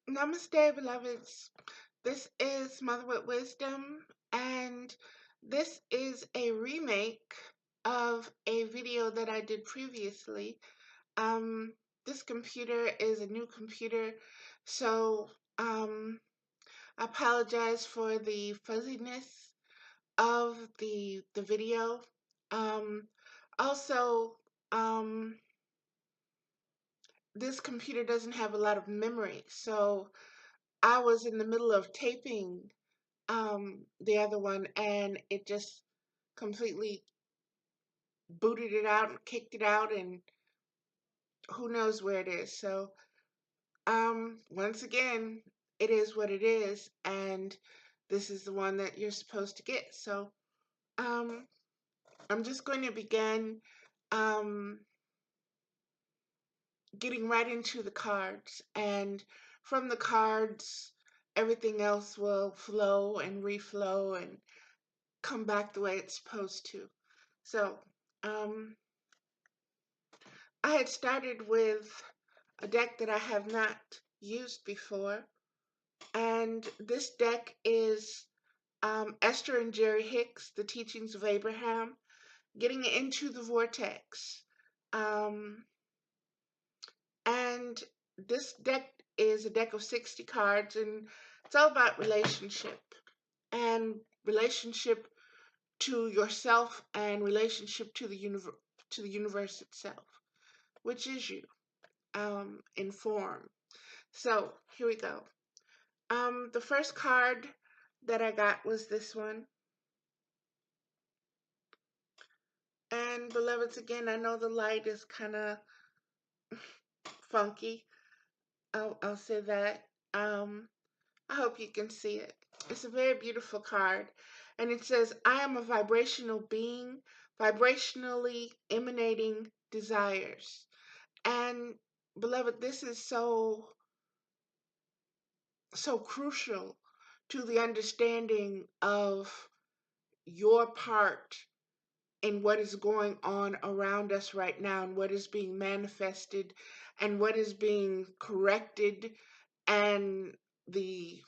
Namaste, beloveds. This is Mother with Wisdom, and this is a remake of a video that I did previously. Um, this computer is a new computer, so I apologize for the fuzziness of the video. Um, also, um, this computer doesn't have a lot of memory, so I was in the middle of taping the other one, and it just completely booted it out and kicked it out, and who knows where it is. So once again, it is what it is, and this is the one that you're supposed to get. So um I'm just going to begin um getting right into the cards, and from the cards everything else will flow and reflow and come back the way it's supposed to. So, um, I had started with a deck that I have not used before, and this deck is Esther and Jerry Hicks, The Teachings of Abraham, Getting Into the Vortex. Um, and this deck is a deck of 60 cards, and it's all about relationship and relationship to yourself and relationship to the universe itself, which is you, in form. So here we go. The first card that I got was this one. And beloveds, again, I know the light is kind of funky. I'll say that. I hope you can see it. It's a very beautiful card. And it says, I am a vibrational being, vibrationally emanating desires. And beloved, this is so crucial to the understanding of your part in what is going on around us right now, and what is being manifested and what is being corrected, and the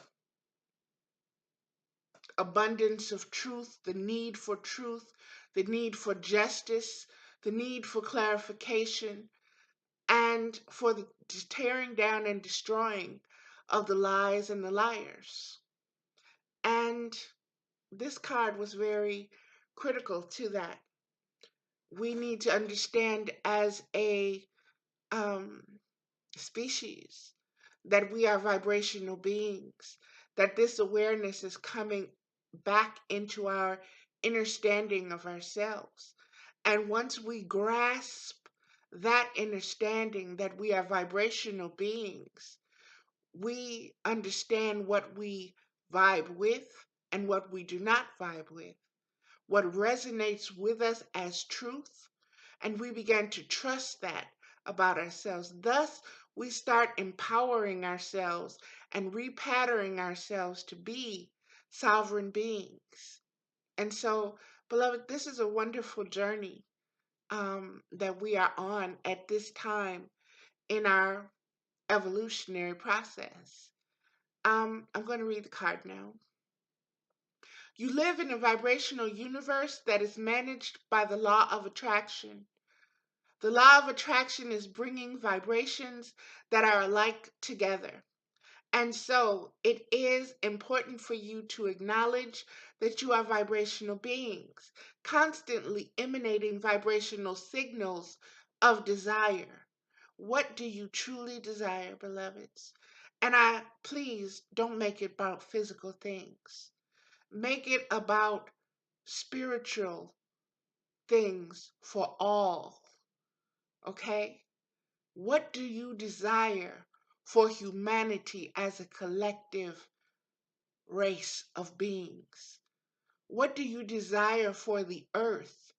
abundance of truth, the need for justice, the need for clarification, and for the tearing down and destroying of the lies and the liars. And this card was very critical to that. We need to understand as a um, species that we are vibrational beings, that this awareness is coming back into our understanding of ourselves. And once we grasp that understanding that we are vibrational beings, we understand what we vibe with and what we do not vibe with, what resonates with us as truth, and we begin to trust that about ourselves. Thus, we start empowering ourselves and repatterning ourselves to be sovereign beings. And so, beloved, this is a wonderful journey that we are on at this time in our evolutionary process. I'm going to read the card now. You live in a vibrational universe that is managed by the law of attraction. The law of attraction is bringing vibrations that are alike together. And so it is important for you to acknowledge that you are vibrational beings, constantly emanating vibrational signals of desire. What do you truly desire, beloveds? And please don't make it about physical things. Make it about spiritual things for all. Okay? What do you desire for humanity as a collective race of beings? What do you desire for the earth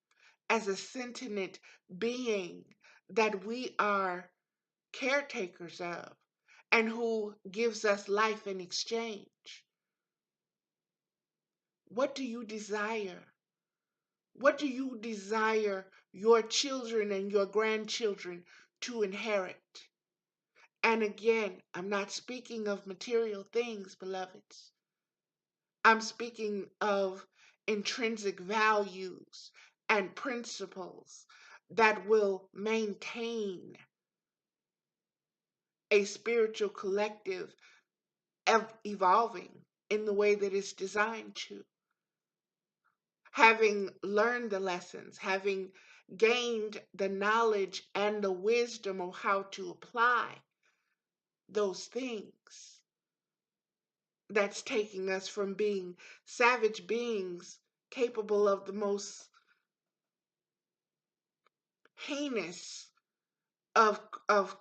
as a sentient being that we are caretakers of and who gives us life in exchange? What do you desire? What do you desire your children and your grandchildren to inherit? And again, I'm not speaking of material things, beloveds. I'm speaking of intrinsic values and principles that will maintain a spiritual collective evolving in the way that it's designed to. Having learned the lessons, having gained the knowledge and the wisdom of how to apply those things, that's taking us from being savage beings capable of the most heinous of of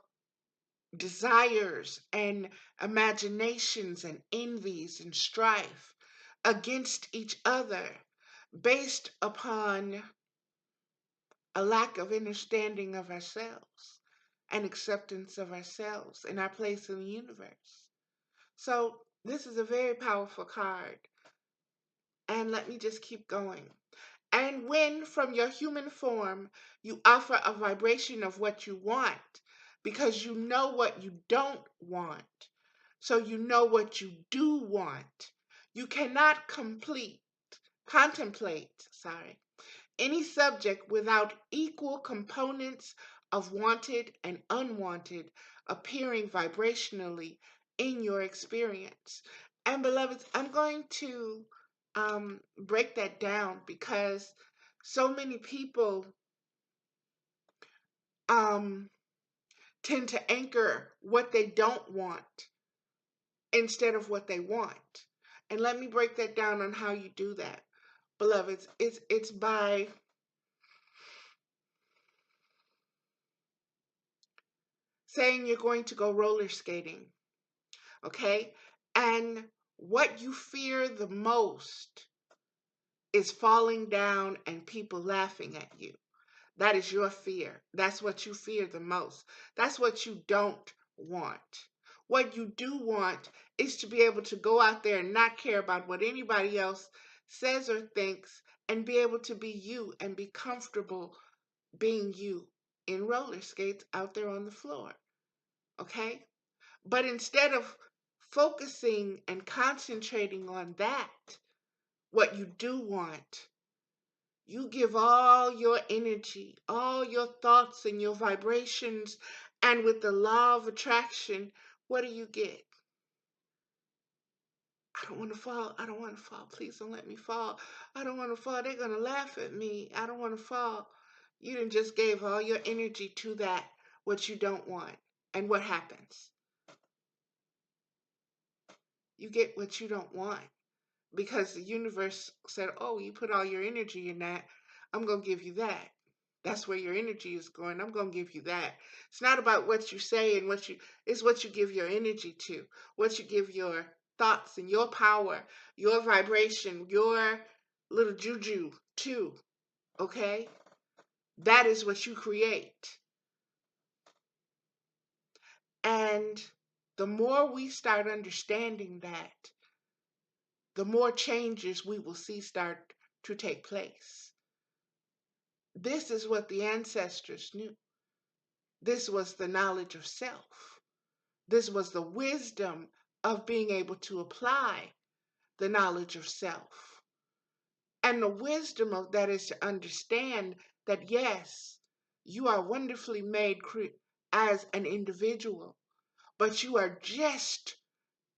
desires and imaginations and envies and strife against each other based upon a lack of understanding of ourselves and acceptance of ourselves and our place in the universe. So this is a very powerful card. And let me just keep going. And when from your human form you offer a vibration of what you want, because you know what you don't want, so you know what you do want, you cannot contemplate, any subject without equal components of wanted and unwanted appearing vibrationally in your experience. And beloveds, I'm going to break that down because so many people um, tend to anchor what they don't want instead of what they want. And let me break that down on how you do that, beloveds. It's by saying you're going to go roller skating, okay? And what you fear the most is falling down and people laughing at you. That is your fear. That's what you fear the most. That's what you don't want. What you do want is to be able to go out there and not care about what anybody else says or thinks and be able to be you and be comfortable being you in roller skates out there on the floor. Okay? But instead of focusing and concentrating on that, what you do want, you give all your energy, all your thoughts and your vibrations, and with the law of attraction, what do you get? I don't want to fall. I don't want to fall. Please don't let me fall. I don't want to fall. They're going to laugh at me. I don't want to fall. You done just gave all your energy to that, what you don't want. And what happens? You get what you don't want. Because the universe said, oh, you put all your energy in that, I'm going to give you that. That's where your energy is going. I'm going to give you that. It's not about what you say and it's what you give your energy to, what you give your thoughts and your power, your vibration, your little juju to, okay? That is what you create. And the more we start understanding that, the more changes we will see start to take place. This is what the ancestors knew. This was the knowledge of self. This was the wisdom of being able to apply the knowledge of self. And the wisdom of that is to understand that, yes, you are wonderfully made as an individual, but you are just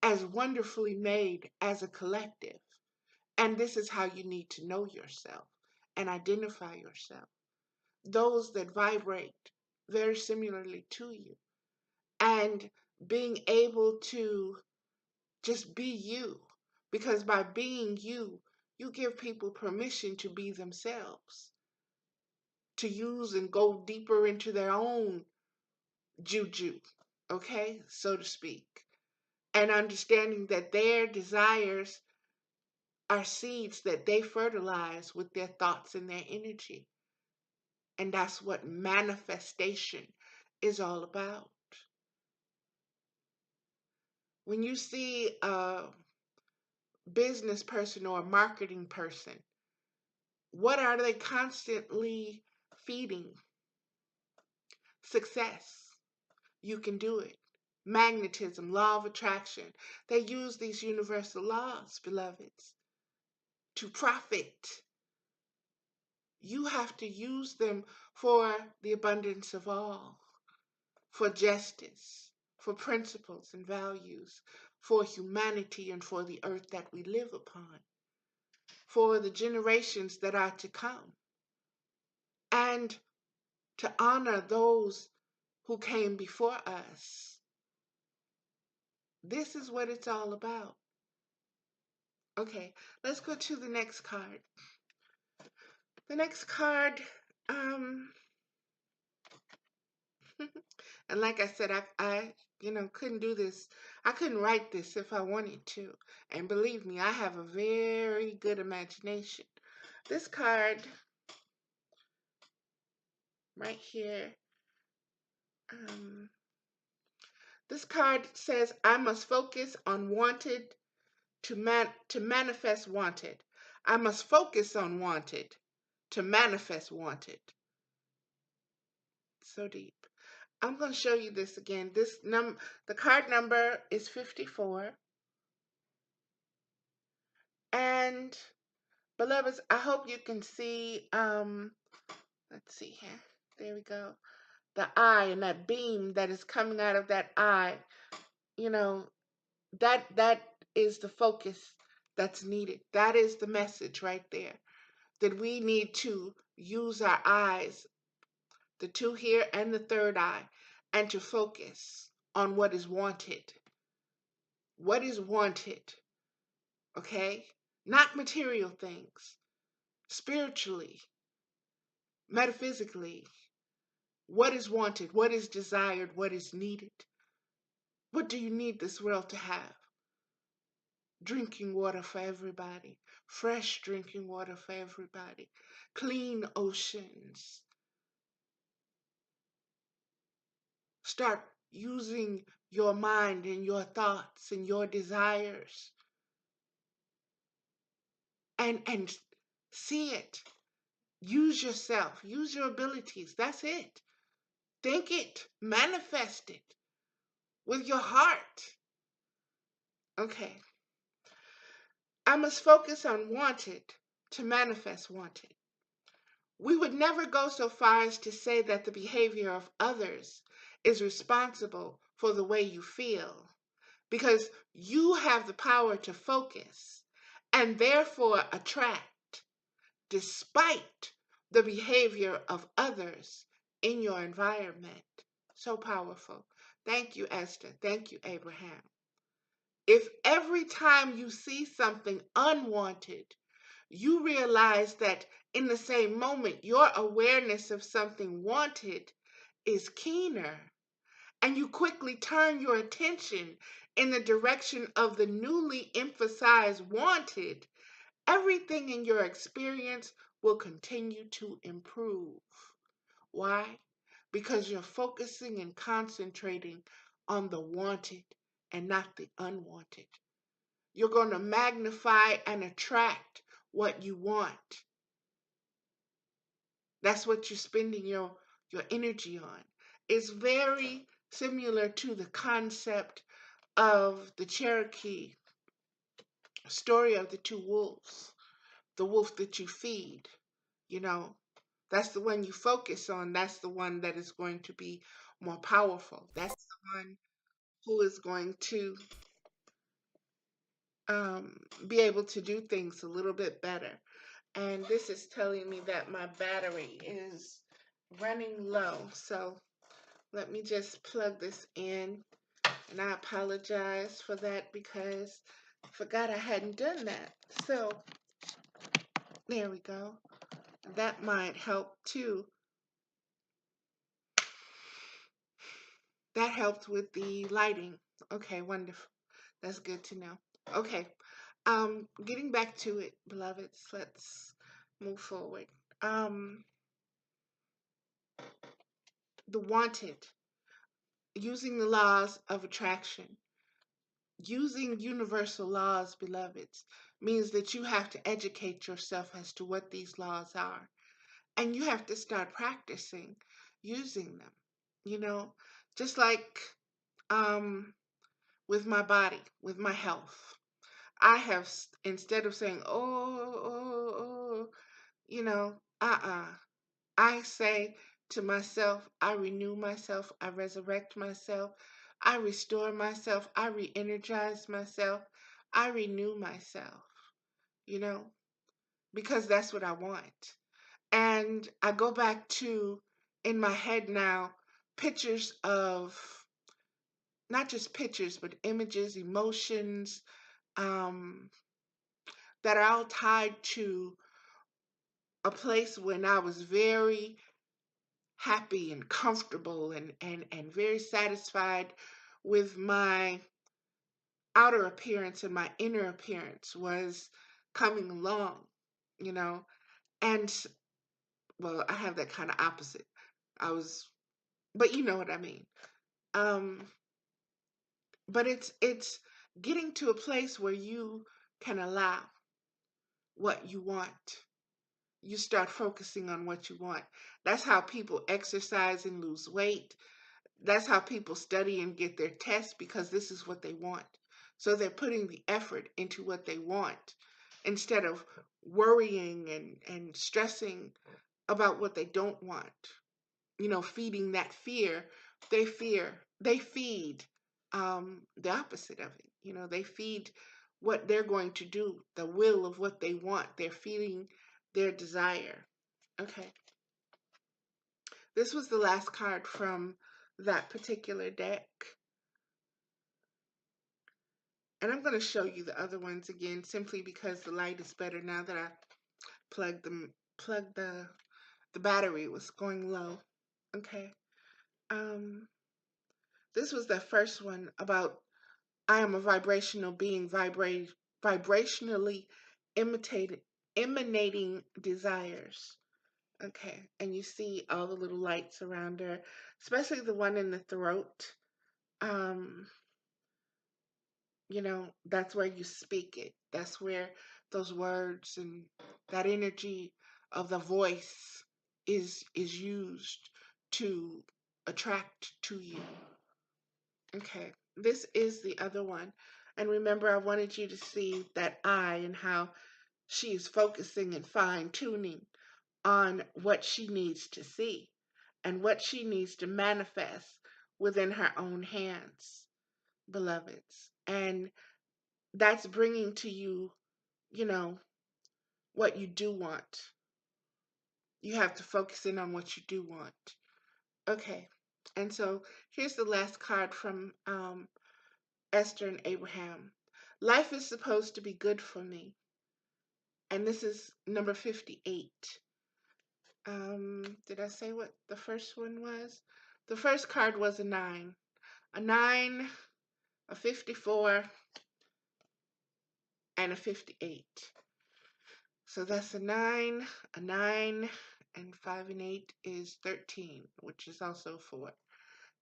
as wonderfully made as a collective. And this is how you need to know yourself and identify yourself. Those that vibrate very similarly to you, and being able to just be you, because by being you, you give people permission to be themselves, to use and go deeper into their own juju, okay, so to speak, and understanding that their desires are seeds that they fertilize with their thoughts and their energy. And that's what manifestation is all about. When you see a business person or a marketing person, what are they constantly feeding? Success. You can do it. magnetism, law of attraction. They use these universal laws, beloveds, to profit. You have to use them for the abundance of all, for justice, for principles and values, for humanity and for the earth that we live upon, for the generations that are to come, and to honor those who came before us. This is what it's all about. Okay, let's go to the next card. The next card, um, and like I said, I couldn't do this. I couldn't write this if I wanted to. And believe me, I have a very good imagination. This card right here, um, this card says, I must focus on wanted to manifest wanted. I must focus on wanted to manifest wanted. So deep. I'm going to show you this again. The card number is 54. And beloveds, I hope you can see, let's see here. There we go. The eye and that beam that is coming out of that eye, you know, that is the focus that's needed. That is the message right there. That we need to use our eyes, the two here and the third eye, and to focus on what is wanted. What is wanted, okay? Not material things, spiritually, metaphysically. What is wanted? What is desired? What is needed? What do you need this world to have? Drinking water for everybody, fresh drinking water for everybody, clean oceans. Start using your mind and your thoughts and your desires and see it. Use yourself, use your abilities. That's it. Think it, manifest it with your heart. Okay. I must focus on wanted to manifest wanted. We would never go so far as to say that the behavior of others is responsible for the way you feel, because you have the power to focus and therefore attract, despite the behavior of others in your environment. So powerful. Thank you, Esther. Thank you, Abraham. If every time you see something unwanted, you realize that in the same moment, your awareness of something wanted is keener, and you quickly turn your attention in the direction of the newly emphasized wanted, everything in your experience will continue to improve. Why? Because you're focusing and concentrating on the wanted and not the unwanted. You're going to magnify and attract what you want. That's what you're spending your energy on. It's very similar to the concept of the Cherokee story of the two wolves. The wolf that you feed, you know, that's the one you focus on. That's the one that is going to be more powerful. That's the one who is going to be able to do things a little bit better. And this is telling me that my battery is running low. So let me just plug this in. And I apologize for that because I forgot I hadn't done that. So there we go. That might help too. That helped with the lighting. Okay, wonderful. That's good to know. Okay. Getting back to it, beloveds, let's move forward. The wanted, using the laws of attraction, using universal laws, beloveds, means that you have to educate yourself as to what these laws are. And you have to start practicing using them. You know, just like with my body, with my health. I have, instead of saying, oh, you know, I say to myself, I renew myself, I resurrect myself, I restore myself, I re energize myself, I renew myself, you know, because that's what I want. And I go back to, in my head now, pictures of, not just pictures, but images, emotions, um, that are all tied to a place when I was very happy and comfortable and very satisfied with my outer appearance, and my inner appearance was coming along, you know. And well, I have that kind of opposite. I was, but you know what I mean. Um, but it's getting to a place where you can allow what you want. You start focusing on what you want. That's how people exercise and lose weight. That's how people study and get their tests, because this is what they want. So they're putting the effort into what they want instead of worrying and stressing about what they don't want. You know, feeding that fear. They feed the opposite of it. You know, they feed what they're going to do, the will of what they want. They're feeding their desire. Okay. This was the last card from that particular deck. And I'm going to show you the other ones again, simply because the light is better now that I plugged the battery. It was going low. Okay. Um, this was the first one about, I am a vibrational being, vibrationally imitated, emanating desires. Okay. And you see all the little lights around her, especially the one in the throat. Um, you know, that's where you speak it. That's where those words and that energy of the voice is used to attract to you. Okay, this is the other one. And remember, I wanted you to see that eye and how she is focusing and fine tuning on what she needs to see and what she needs to manifest within her own hands, beloveds. And that's bringing to you, you know, what you do want. You have to focus in on what you do want. Okay. And so here's the last card from Esther and Abraham. Life is supposed to be good for me. And this is number 58. Did I say what the first one was? The first card was a 9. A 9, a 54, and a 58. So that's a 9, and 5 and 8 is 13, which is also 4.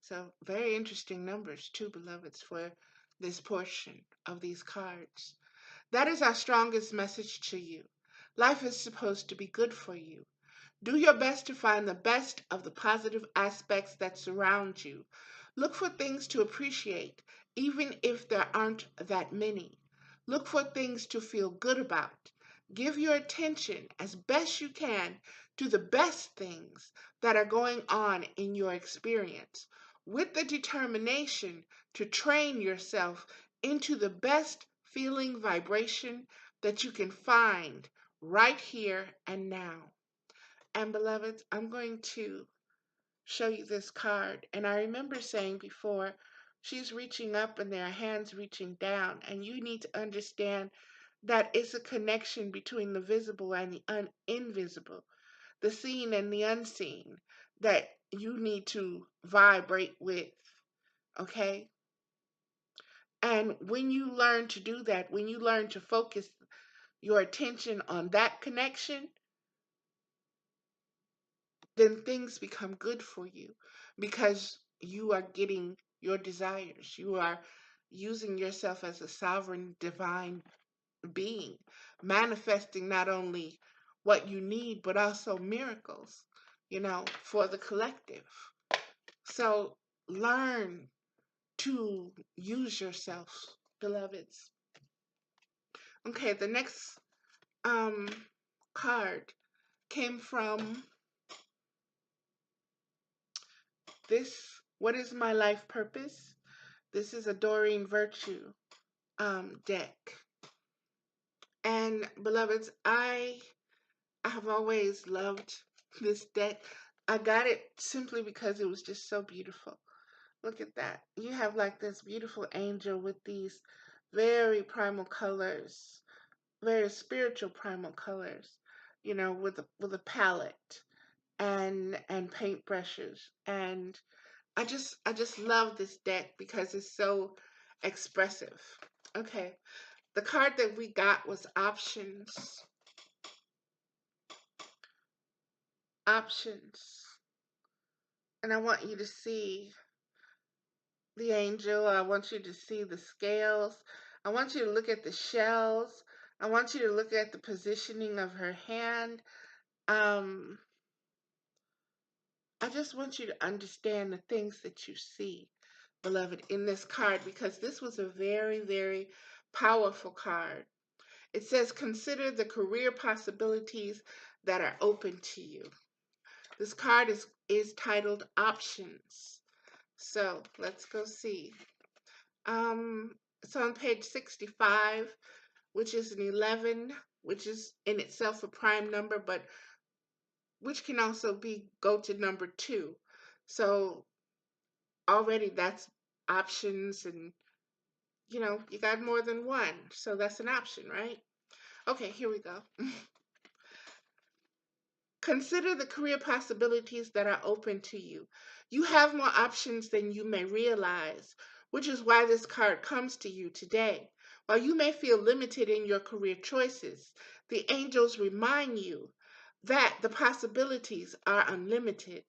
So very interesting numbers too, beloveds, for this portion of these cards. That is our strongest message to you. Life is supposed to be good for you. Do your best to find the best of the positive aspects that surround you. Look for things to appreciate, even if there aren't that many. Look for things to feel good about. Give your attention as best you can to the best things that are going on in your experience, with the determination to train yourself into the best feeling vibration that you can find right here and now. And beloveds, I'm going to show you this card. And I remember saying before, she's reaching up and there are hands reaching down. And you need to understand that it's a connection between the visible and the invisible, the seen and the unseen, that you need to vibrate with. Okay? And when you learn to do that, when you learn to focus your attention on that connection, then things become good for you, because you are getting your desires. You are using yourself as a sovereign divine being, manifesting not only what you need, but also miracles, for the collective. So learn to use yourself, beloveds. Okay, the next um card came from this. What is my life purpose? This is a Doreen Virtue deck. And beloveds, I have always loved this deck. I got it simply because it was just so beautiful. Look at that. You have like this beautiful angel with these very primal colors, very spiritual primal colors, you know, with a palette and paintbrushes. And I just love this deck because it's so expressive. Okay. The card that we got was options. Options. And I want you to see the angel. I want you to see the scales. I want you to look at the shells. I want you to look at the positioning of her hand. Um, I just want you to understand the things that you see, beloved, in this card because this was a very, very powerful card. It says, consider the career possibilities that are open to you. This card is titled Options. So let's go see. It's on page 65, which is an 11, which is in itself a prime number, but which can also be go to number 2. So already that's options, and you got more than one. So that's an option, right? Okay, here we go. Consider the career possibilities that are open to you. You have more options than you may realize, which is why this card comes to you today. While you may feel limited in your career choices, the angels remind you that the possibilities are unlimited.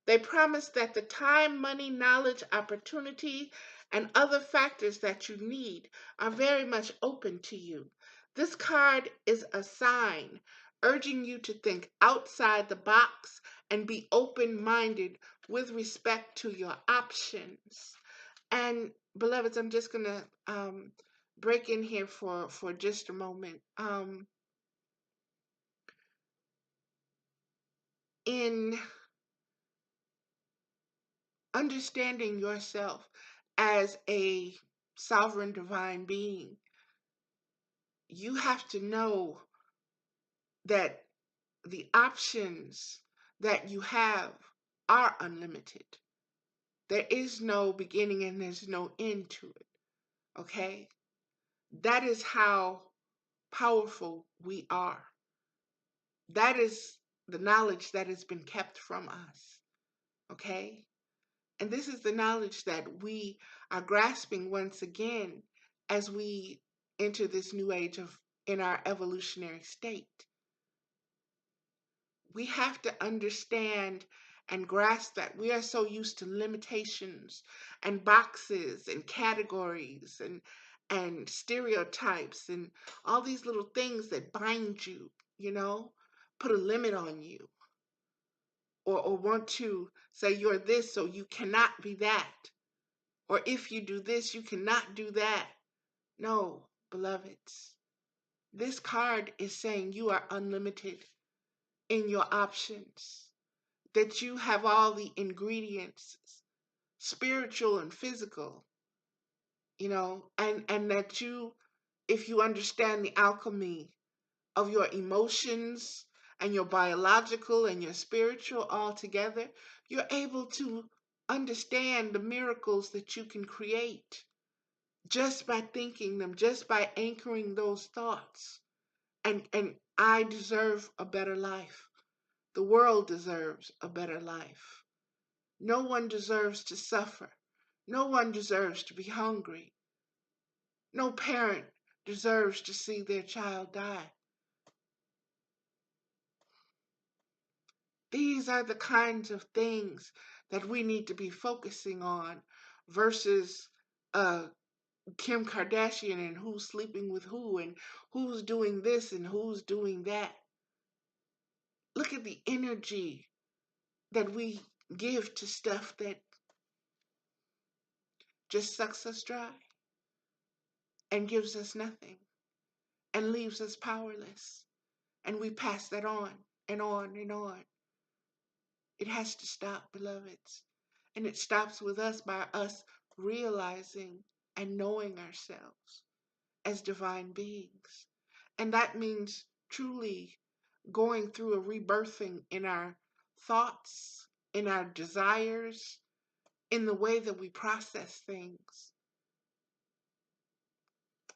They promise that the time, money, knowledge, opportunity, and other factors that you need are very much open to you. This card is a sign urging you to think outside the box and be open minded with respect to your options. And, beloveds, I'm just going to break in here for just a moment. In understanding yourself as a sovereign divine being, you have to know that the options that you have are unlimited. There is no beginning and there's no end to it. Okay? That is how powerful we are. That is the knowledge that has been kept from us. Okay? And this is the knowledge that we are grasping once again as we enter this new age of in our evolutionary state. We have to understand and grasp that we are so used to limitations and boxes and categories and stereotypes and all these little things that bind you, put a limit on you, or want to say you're this so you cannot be that, or if you do this you cannot do that. No, beloveds, this card is saying you are unlimited in your options, that you have all the ingredients, spiritual and physical, and that you, if you understand the alchemy of your emotions and your biological and your spiritual all together, you're able to understand the miracles that you can create just by thinking them, just by anchoring those thoughts. And I deserve a better life. The world deserves a better life. No one deserves to suffer. No one deserves to be hungry. No parent deserves to see their child die. These are the kinds of things that we need to be focusing on versus Kim Kardashian and who's sleeping with who and who's doing this and who's doing that. Look at the energy that we give to stuff that just sucks us dry and gives us nothing and leaves us powerless. And we pass that on and on and on. It has to stop, beloveds. And it stops with us by us realizing and knowing ourselves as divine beings. And that means truly going through a rebirthing in our thoughts, in our desires, in the way that we process things.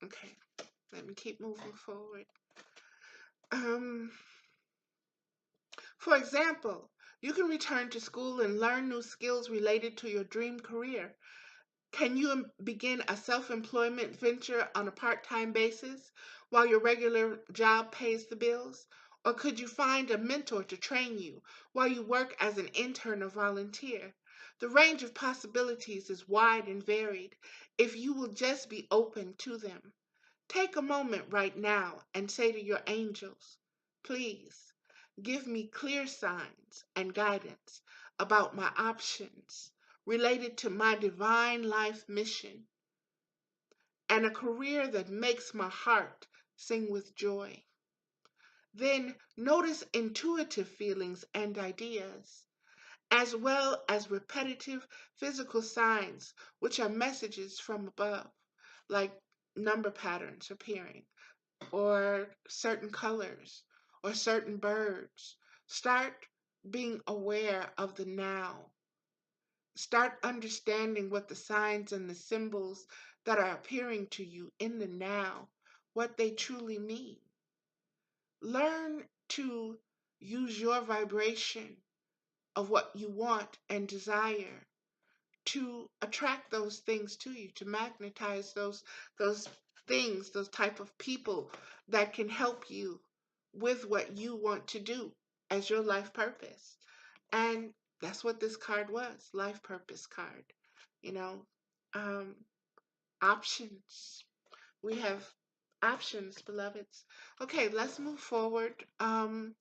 Okay, let me keep moving forward. For example, you can return to school and learn new skills related to your dream career. Can you begin a self-employment venture on a part-time basis while your regular job pays the bills? Or could you find a mentor to train you while you work as an intern or volunteer? The range of possibilities is wide and varied if you will just be open to them. Take a moment right now and say to your angels, please give me clear signs and guidance about my options related to my divine life mission and a career that makes my heart sing with joy. Then notice intuitive feelings and ideas, as well as repetitive physical signs, which are messages from above, like number patterns appearing, or certain colors, or certain birds. Start being aware of the now. Start understanding what the signs and the symbols that are appearing to you in the now, what they truly mean. Learn to use your vibration of what you want and desire to attract those things to you, to magnetize those things, those type of people that can help you with what you want to do as your life purpose. And that's what this card was, life purpose card. You know, um, options. We have options, beloveds. Okay, let's move forward. The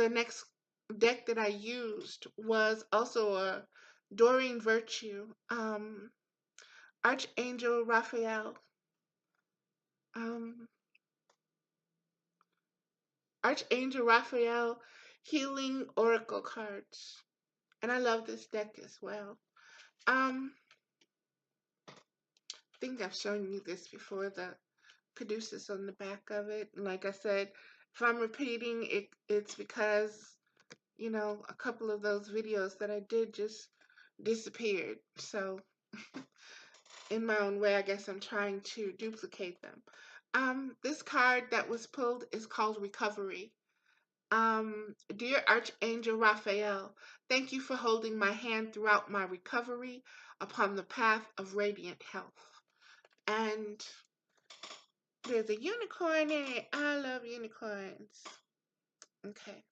next deck that I used was also a Doreen Virtue, Archangel Raphael, um, Archangel Raphael Healing Oracle cards, and I love this deck as well. I think I've shown you this before. The caduceus on the back of it, and like I said, if I'm repeating it, it's because a couple of those videos that I did just disappeared. So in my own way, I guess I'm trying to duplicate them. This card that was pulled is called Recovery. Dear Archangel Raphael, thank you for holding my hand throughout my recovery upon the path of radiant health. And there's a unicorn in it. I love unicorns. Okay.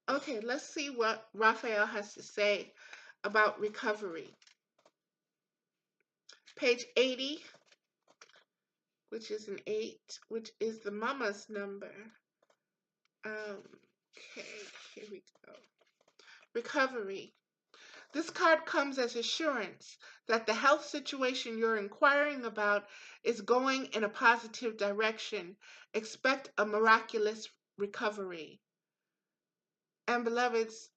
Okay, let's see what Raphael has to say about recovery. Page 80, which is an 8, which is the mama's number. Okay, here we go. Recovery. This card comes as assurance that the health situation you're inquiring about is going in a positive direction. Expect a miraculous recovery. And beloveds,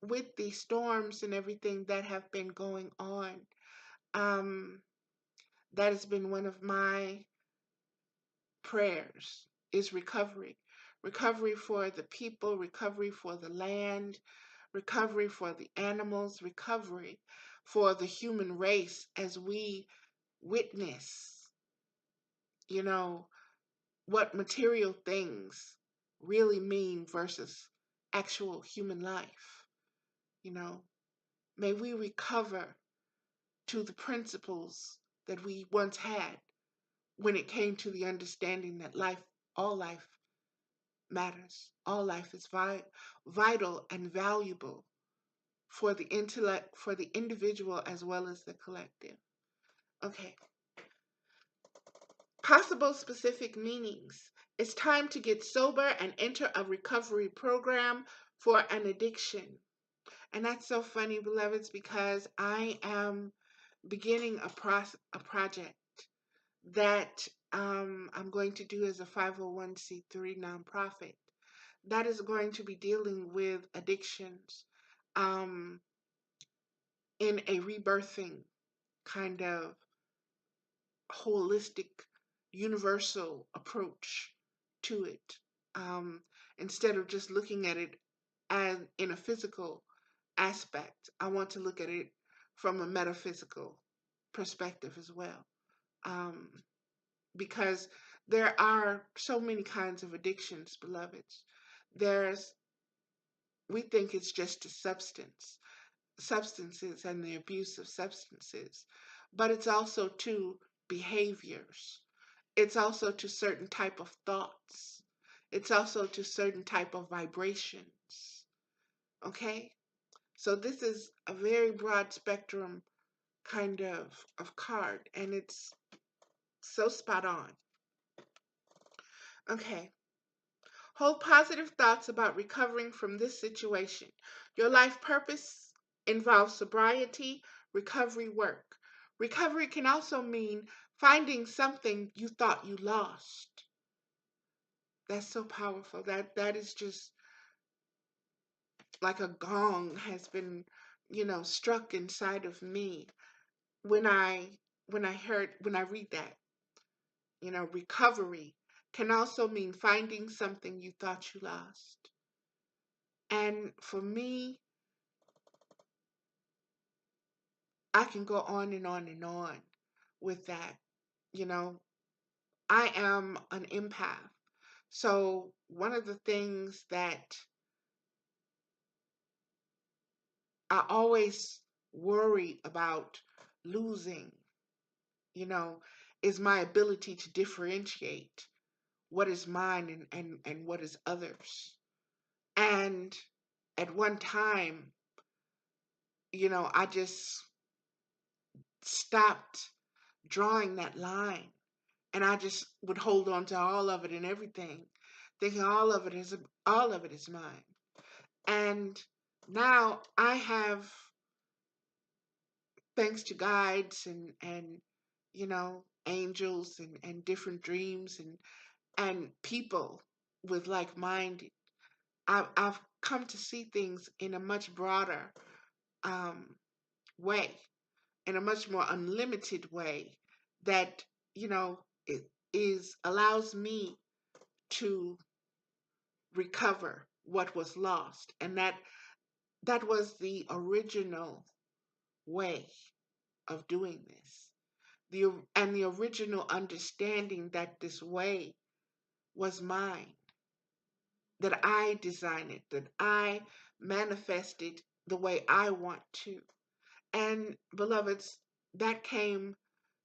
with the storms and everything that have been going on, that has been one of my prayers, is recovery. Recovery for the people, recovery for the land, recovery for the animals, recovery for the human race as we witness, what material things really mean versus actual human life. May we recover to the principles that we once had when it came to the understanding that all life matters. All life is vital and valuable for the intellect, for the individual as well as the collective. Okay. Possible specific meanings. It's time to get sober and enter a recovery program for an addiction. And that's so funny, beloveds, because I am beginning a project that I'm going to do as a 501c3 nonprofit that is going to be dealing with addictions um, in a rebirthing kind of holistic, universal approach to it. Um, Instead of just looking at it as in a physical aspect, I want to look at it from a metaphysical perspective as well. Um, because there are so many kinds of addictions, beloveds. There's, we think it's just a substances and the abuse of substances, but it's also to behaviors. It's also to certain type of thoughts. It's also to certain type of vibrations. Okay? So this is a very broad spectrum kind of card, and it's so spot on. Okay. Hold positive thoughts about recovering from this situation. Your life purpose involves sobriety, recovery work. Recovery can also mean finding something you thought you lost. That's so powerful. That is just like a gong has been, struck inside of me when I read that. Recovery can also mean finding something you thought you lost. And for me, I can go on and on and on with that. You know, I am an empath. So one of the things that I always worry about losing, you know, is my ability to differentiate what is mine and what is others. And at one time, I just stopped drawing that line, and I just would hold on to all of it and everything, thinking all of it is mine. And now I have, thanks to guides and angels and different dreams and people with like mind, I've come to see things in a much broader um, way, in a much more unlimited way that it is allows me to recover what was lost, and that was the original way of doing this, the original understanding that this way was mine, that I designed it, that I manifested the way I want to. And beloveds, that came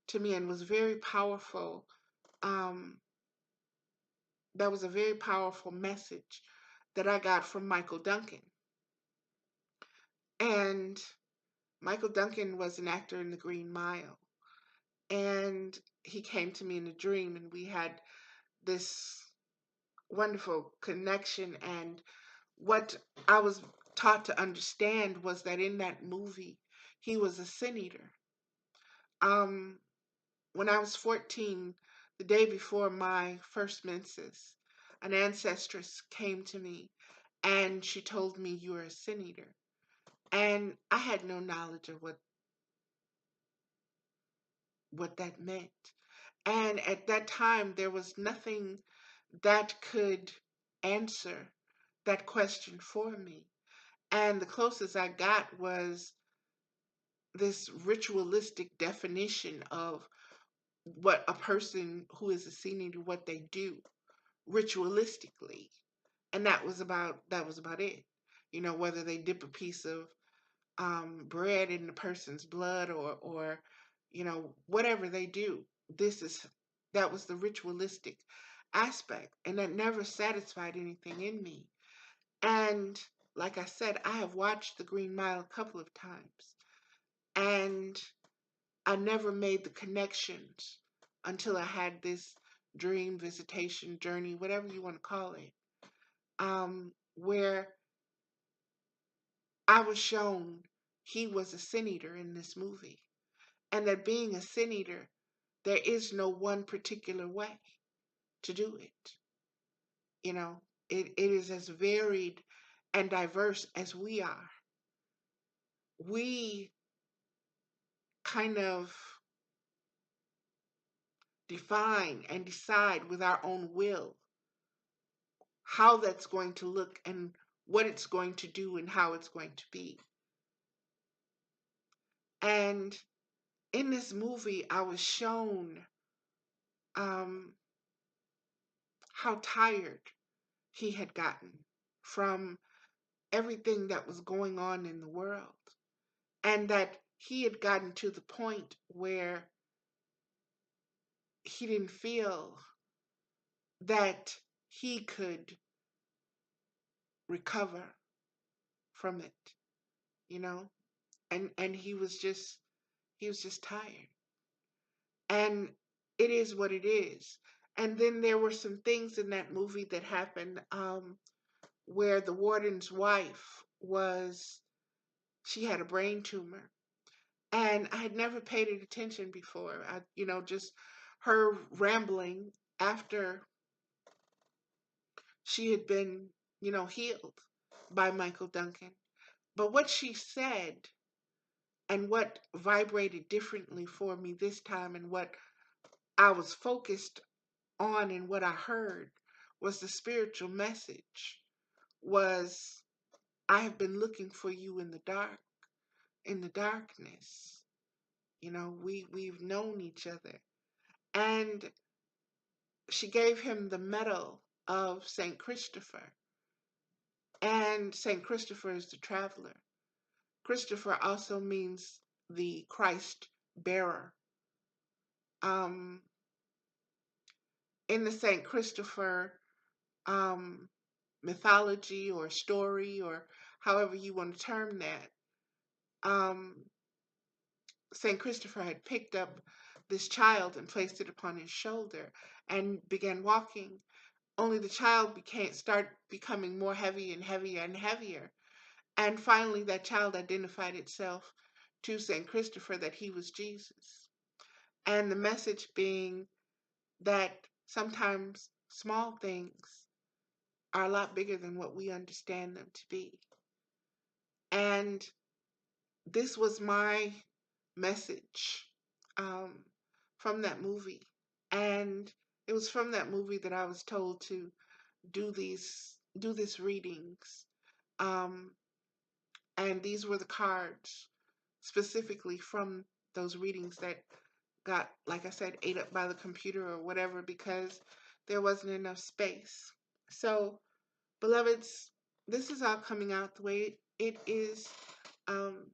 to me and was very powerful. um that was a very powerful message that I got from Michael Duncan. And Michael Duncan was an actor in The Green Mile. And he came to me in a dream, and we had this wonderful connection. And what I was taught to understand was that in that movie, he was a sin eater. Um, when I was 14, the day before my first menses, an ancestress came to me and she told me, "You are a sin eater." And I had no knowledge of what that meant. And at that time, there was nothing that could answer that question for me. And the closest I got was this ritualistic definition of what a person who is a sin eater, what they do ritualistically. And that was about it. Whether they dip a piece of bread in the person's blood, or whatever they do. This is That was the ritualistic aspect, and that never satisfied anything in me. And like I said, I have watched The Green Mile a couple of times, and I never made the connections until I had this dream visitation journey, whatever you want to call it, where I was shown he was a sin eater in this movie, and that being a sin eater, there is no one particular way to do it. You know, it is as varied and diverse as we are. We kind of define and decide with our own will how that's going to look and what it's going to do and how it's going to be. And in this movie, I was shown um, how tired he had gotten from everything that was going on in the world, and that he had gotten to the point where he didn't feel that he could recover from it, you know, and he was just tired, and it is what it is. And then there were some things in that movie that happened, where the warden's wife was she had a brain tumor, and I had never paid it attention before. Just her rambling after she had been, healed by Michael Duncan. But what she said and what vibrated differently for me this time, and what I was focused on and what I heard, was the spiritual message was, I have been looking for you in the dark, in the darkness. We've known each other. And she gave him the medal of St. Christopher. And St. Christopher is the traveler. Christopher also means the Christ bearer. Um, in the St. Christopher um, mythology or story, or however you want to term that, um, St. Christopher had picked up this child and placed it upon his shoulder and began walking. Only the child start becoming more heavy and heavier and heavier. And finally, that child identified itself to St. Christopher that he was Jesus. And the message being that sometimes small things are a lot bigger than what we understand them to be. And this was my message um, from that movie. And it was from that movie that I was told to do this readings. Um, and these were the cards specifically from those readings that got, like I said, ate up by the computer or whatever, because there wasn't enough space. So, beloveds, this is all coming out the way it is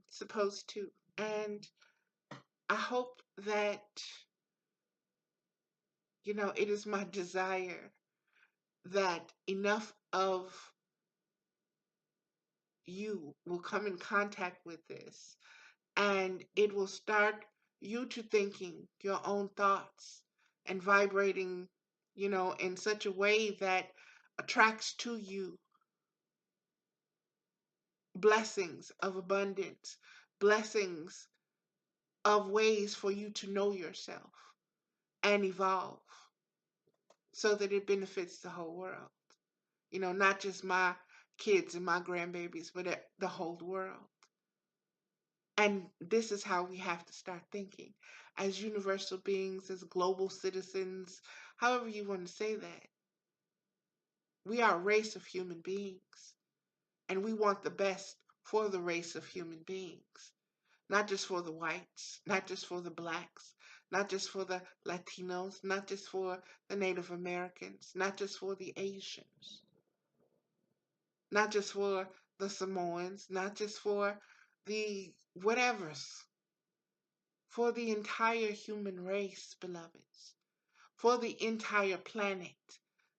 supposed to. And I hope that, it is my desire that enough of you will come in contact with this, and it will start you to thinking your own thoughts and vibrating, in such a way that attracts to you blessings of abundance, blessings of ways for you to know yourself and evolve so that it benefits the whole world. Not just my kids and my grandbabies, but the whole world. And this is how we have to start thinking as universal beings, as global citizens, however you want to say that. We are a race of human beings, and we want the best for the race of human beings, not just for the whites, not just for the blacks, not just for the Latinos, not just for the Native Americans, not just for the Asians, not just for the Samoans, not just for the whatevers, for the entire human race, beloveds, for the entire planet,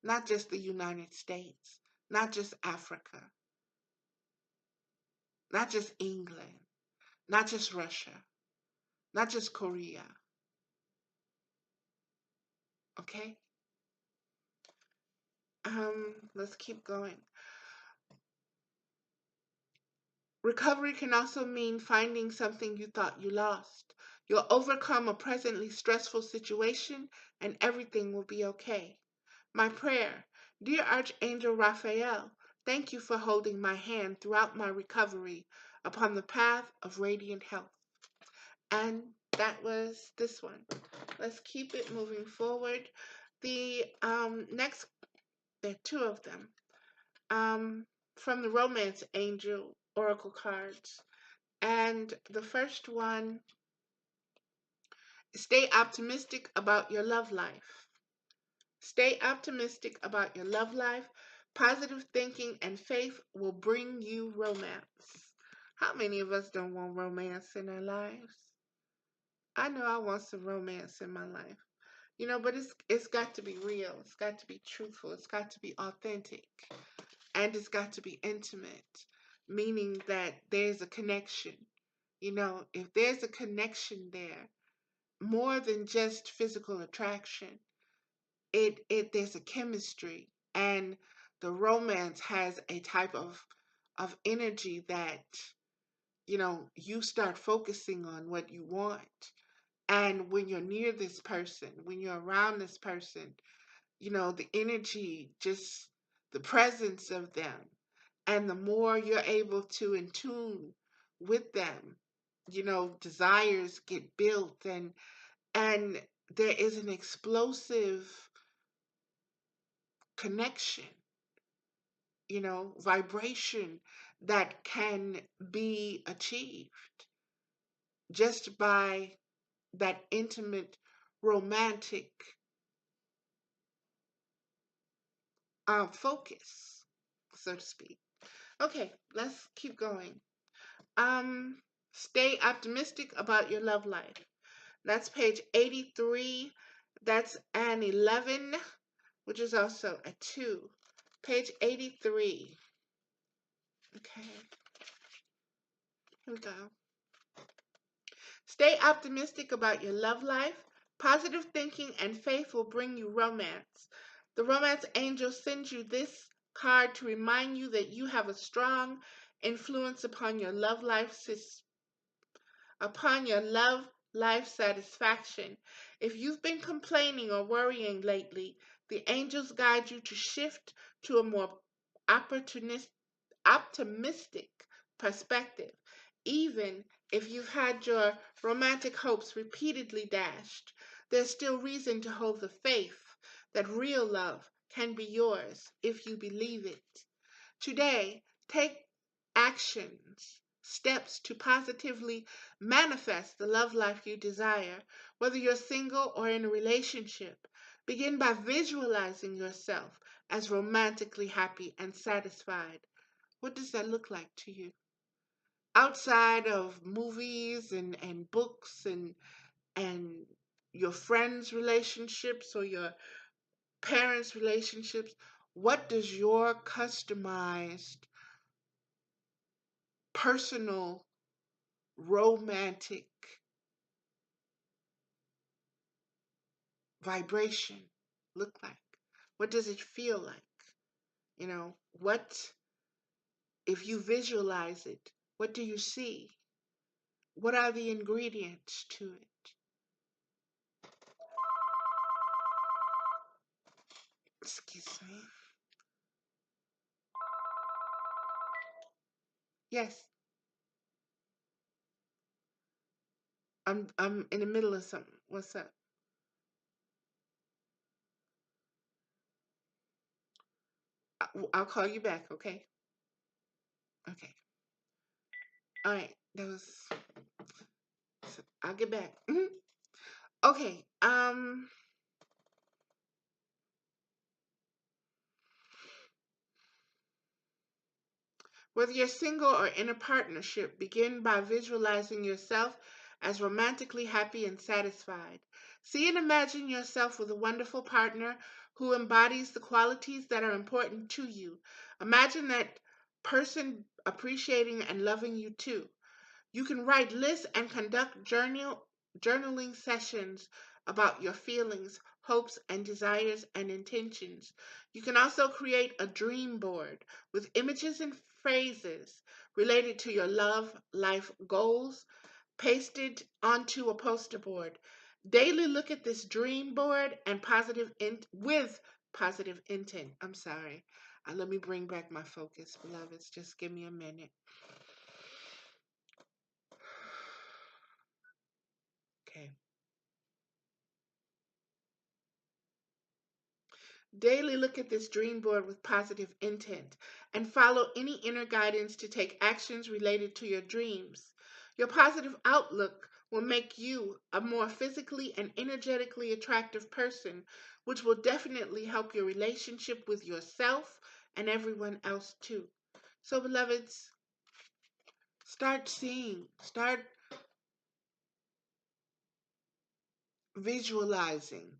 not just the United States, not just Africa, not just England, not just Russia, not just Korea. Okay? Let's keep going. Recovery can also mean finding something you thought you lost. You'll overcome a presently stressful situation and everything will be okay. My prayer, dear Archangel Raphael, thank you for holding my hand throughout my recovery upon the path of radiant health. And that was this one. Let's keep it moving forward. The next, there are two of them, from the Romance Angel Oracle cards. And the first one, stay optimistic about your love life. Stay optimistic about your love life. Positive thinking and faith will bring you romance. How many of us don't want romance in our lives? I know I want some romance in my life. But it's got to be real. It's got to be truthful. It's got to be authentic. And it's got to be intimate, meaning that there's a connection. If there's a connection there, more than just physical attraction, there's a chemistry, and the romance has a type of energy that you start focusing on what you want. And when you're near this person, when you're around this person, the energy, just the presence of them, and the more you're able to in tune with them, desires get built, and there is an explosive connection, vibration that can be achieved just by that intimate, romantic focus, so to speak. Okay, let's keep going. Um, Stay optimistic about your love life. That's page 83. That's an 11, which is also a 2. Page 83. Okay, here we go. Stay optimistic about your love life. Positive thinking and faith will bring you romance. The romance angel sends you this card to remind you that you have a strong influence upon your love life satisfaction. If you've been complaining or worrying lately, the angels guide you to shift to a more optimistic perspective. Even if you've had your romantic hopes repeatedly dashed, there's still reason to hold the faith that real love can be yours if you believe it. Today, take steps to positively manifest the love life you desire, whether you're single or in a relationship. Begin by visualizing yourself as romantically happy and satisfied. What does that look like to you? Outside of movies and books and your friends' relationships or your parents' relationships, what does your customized, personal, romantic vibration look like? What does it feel like? What, if you visualize it, what do you see? What are the ingredients to it? Excuse me. Yes, I'm in the middle of something. What's up? I'll call you back, okay? Okay. All right. I'll get back. Okay. Whether you're single or in a partnership, begin by visualizing yourself as romantically happy and satisfied. See and imagine yourself with a wonderful partner who embodies the qualities that are important to you. Imagine that person appreciating and loving you too. You can write lists and conduct journaling sessions about your feelings, hopes, and desires and intentions. You can also create a dream board with images and phrases related to your love life goals pasted onto a poster board. Daily look at this dream board and with positive intent. I'm sorry. Let me bring back my focus, beloveds. Just give me a minute. Okay. Daily look at this dream board with positive intent and follow any inner guidance to take actions related to your dreams. Your positive outlook will make you a more physically and energetically attractive person, which will definitely help your relationship with yourself and everyone else too. So, beloveds, start visualizing,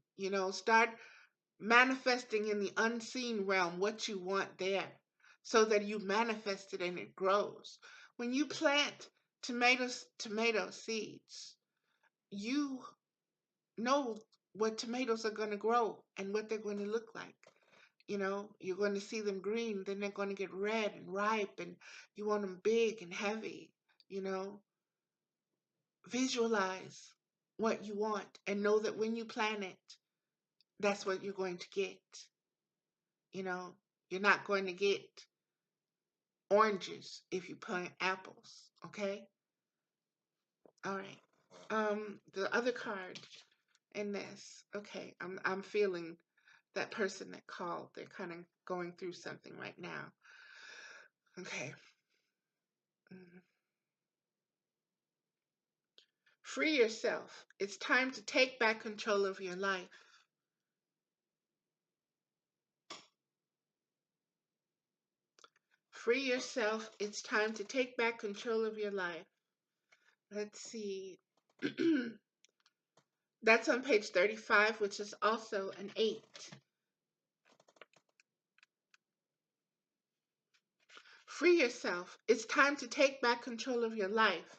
start manifesting in the unseen realm what you want there so that you manifest it and it grows. When you plant tomato seeds, you know what tomatoes are going to grow and what they're going to look like. You're going to see them green, then they're going to get red and ripe, and you want them big and heavy. You know, visualize what you want and know that when you plant it, that's what you're going to get. You know, you're not going to get oranges if you plant apples, okay? All right. The other card in this, okay, I'm feeling that person that called. They're kind of going through something right now. Okay. Mhm. Free yourself. It's time to take back control of your life. Free yourself. It's time to take back control of your life. Let's see. That's on page 35, which is also an 8. Free yourself. It's time to take back control of your life.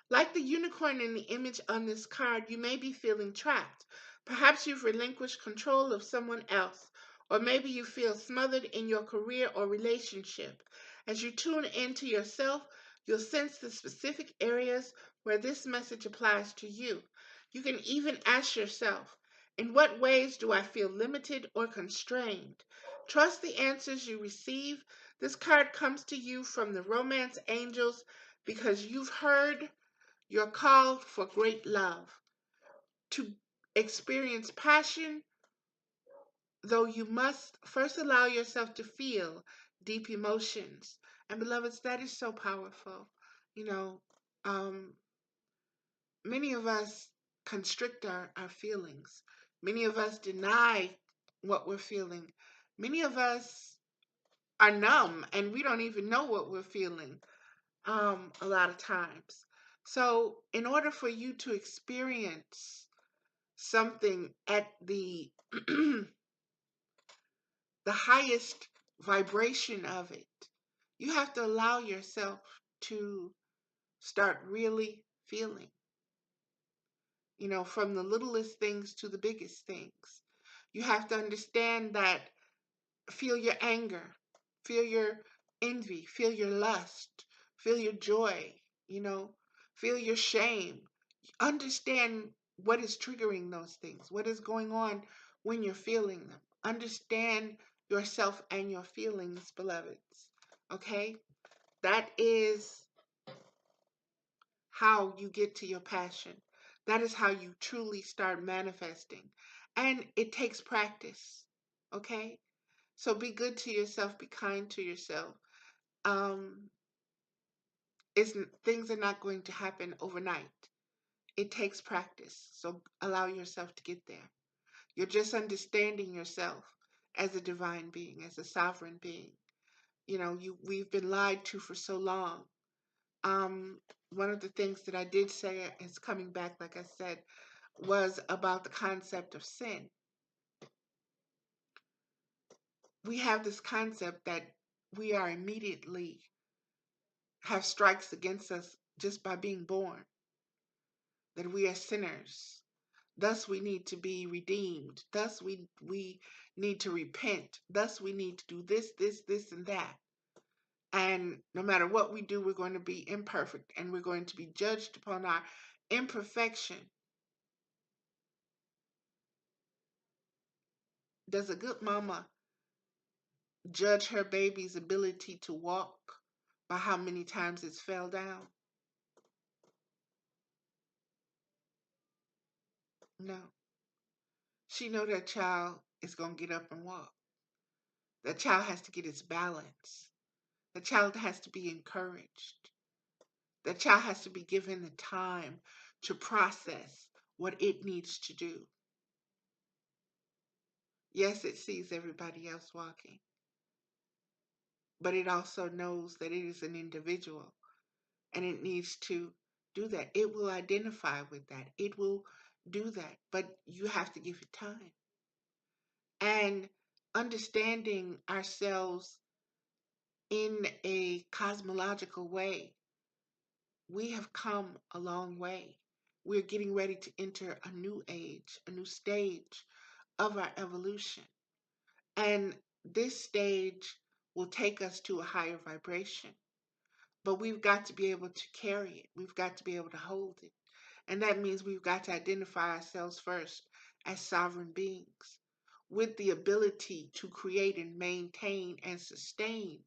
Like the unicorn in the image on this card, you may be feeling trapped. Perhaps you've relinquished control of someone else, or maybe you feel smothered in your career or relationship. As you tune into yourself, you'll sense the specific areas where this message applies to you. You can even ask yourself, in what ways do I feel limited or constrained? Trust the answers you receive. This card comes to you from the romance angels because you've heard your call for great love. To experience passion, though, you must first allow yourself to feel deep emotions. And beloveds, that is so powerful. You know, um, many of us constrict our feelings. Many of us deny what we're feeling. Many of us are numb and we don't even know what we're feeling a lot of times. So, in order for you to experience something at the the highest vibration of it, you have to allow yourself to start really feeling, from the littlest things to the biggest things. You have to understand that feel your anger, feel your envy, feel your lust, feel your joy, you know, feel your shame. Understand what is triggering those things, what is going on when you're feeling them. Understand yourself and your feelings, beloveds. Okay? That is how you get to your passion. That is how you truly start manifesting. And it takes practice. Okay? So be good to yourself, be kind to yourself. Um, things are not going to happen overnight. It takes practice. So allow yourself to get there. You're just understanding yourself as a divine being, as a sovereign being. We've been lied to for so long. One of the things that I did say is coming back, like I said, was about the concept of sin. We have this concept that we are immediately have strikes against us just by being born, that we are sinners. Thus we need to be redeemed. Thus we need to repent. Thus we need to do this, and that. And no matter what we do, we're going to be imperfect and we're going to be judged upon our imperfection. Does a good mama judge her baby's ability to walk by how many times it's fell down? No. She know that child is going to get up and walk. That child has to get its balance. The child has to be encouraged. The child has to be given the time to process what it needs to do. Yes, it sees everybody else walking, but it also knows that it is an individual and it needs to do that. It will identify with that. It will do that, but you have to give it time. And understanding ourselves in a cosmological way, we have come a long way. We're getting ready to enter a new age, a new stage of our evolution. And this stage will take us to a higher vibration. But we've got to be able to carry it. We've got to be able to hold it. And that means we've got to identify ourselves first as sovereign beings with the ability to create and maintain and sustain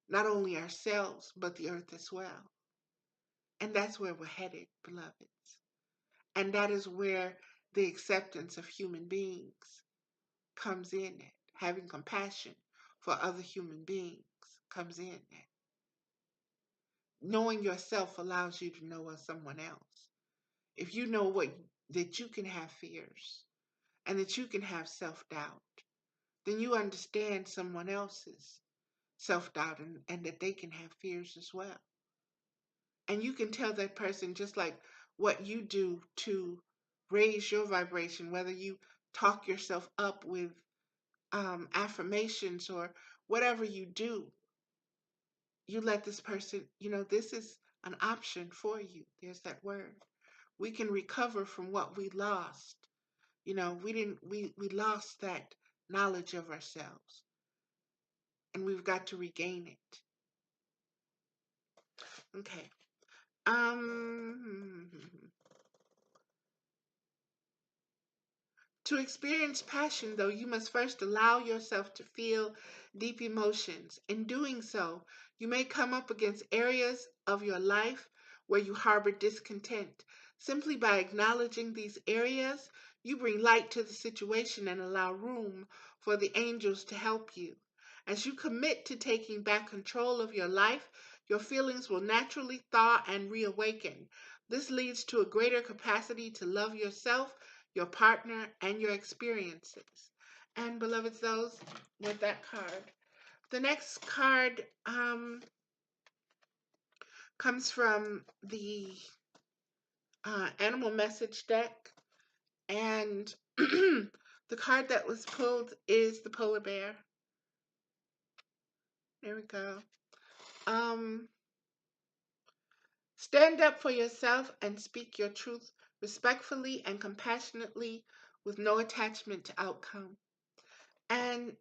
not only ourselves, but the earth as well. And that's where we're headed, beloveds. And that is where the acceptance of human beings comes in at. Having compassion for other human beings comes in at. Knowing yourself allows you to know of someone else. If you know that you can have fears and that you can have self-doubt, then you understand someone else's self-doubt and that they can have fears as well. And you can tell that person just like what you do to raise your vibration, whether you talk yourself up with affirmations or whatever you do, you let this person, this is an option for you. There's that word. We can recover from what we lost. We lost that knowledge of ourselves and we've got to regain it. Okay. Um To experience passion, though, you must first allow yourself to feel deep emotions. In doing so, you may come up against areas of your life where you harbor discontent. Simply by acknowledging these areas, you bring light to the situation and allow room for the angels to help you. As you commit to taking back control of your life, your feelings will naturally thaw and reawaken. This leads to a greater capacity to love yourself, your partner, and your experiences. And beloveds, those with that card. The next card comes from the animal message deck, and the card that was pulled is the polar bear. There we go. Stand up for yourself and speak your truth respectfully and compassionately with no attachment to outcome. And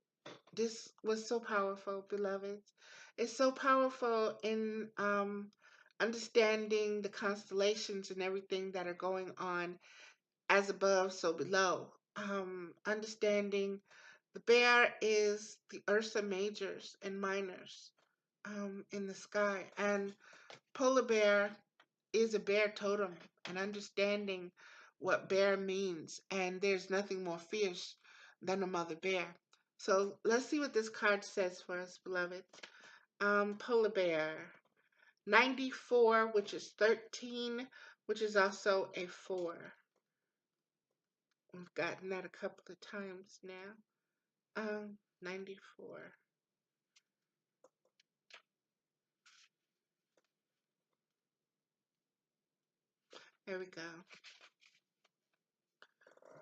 this was so powerful, beloveds. It's so powerful in understanding the constellations and everything that are going on as above, so below. Understanding the bear is the Ursa majors and minors in the sky. And polar bear is a bear totem, and understanding what bear means. And there's nothing more fierce than a mother bear. So let's see what this card says for us, beloved. Polar bear. 94, which is 13, which is also a 4. We've gotten that a couple of times now. 94. There we go.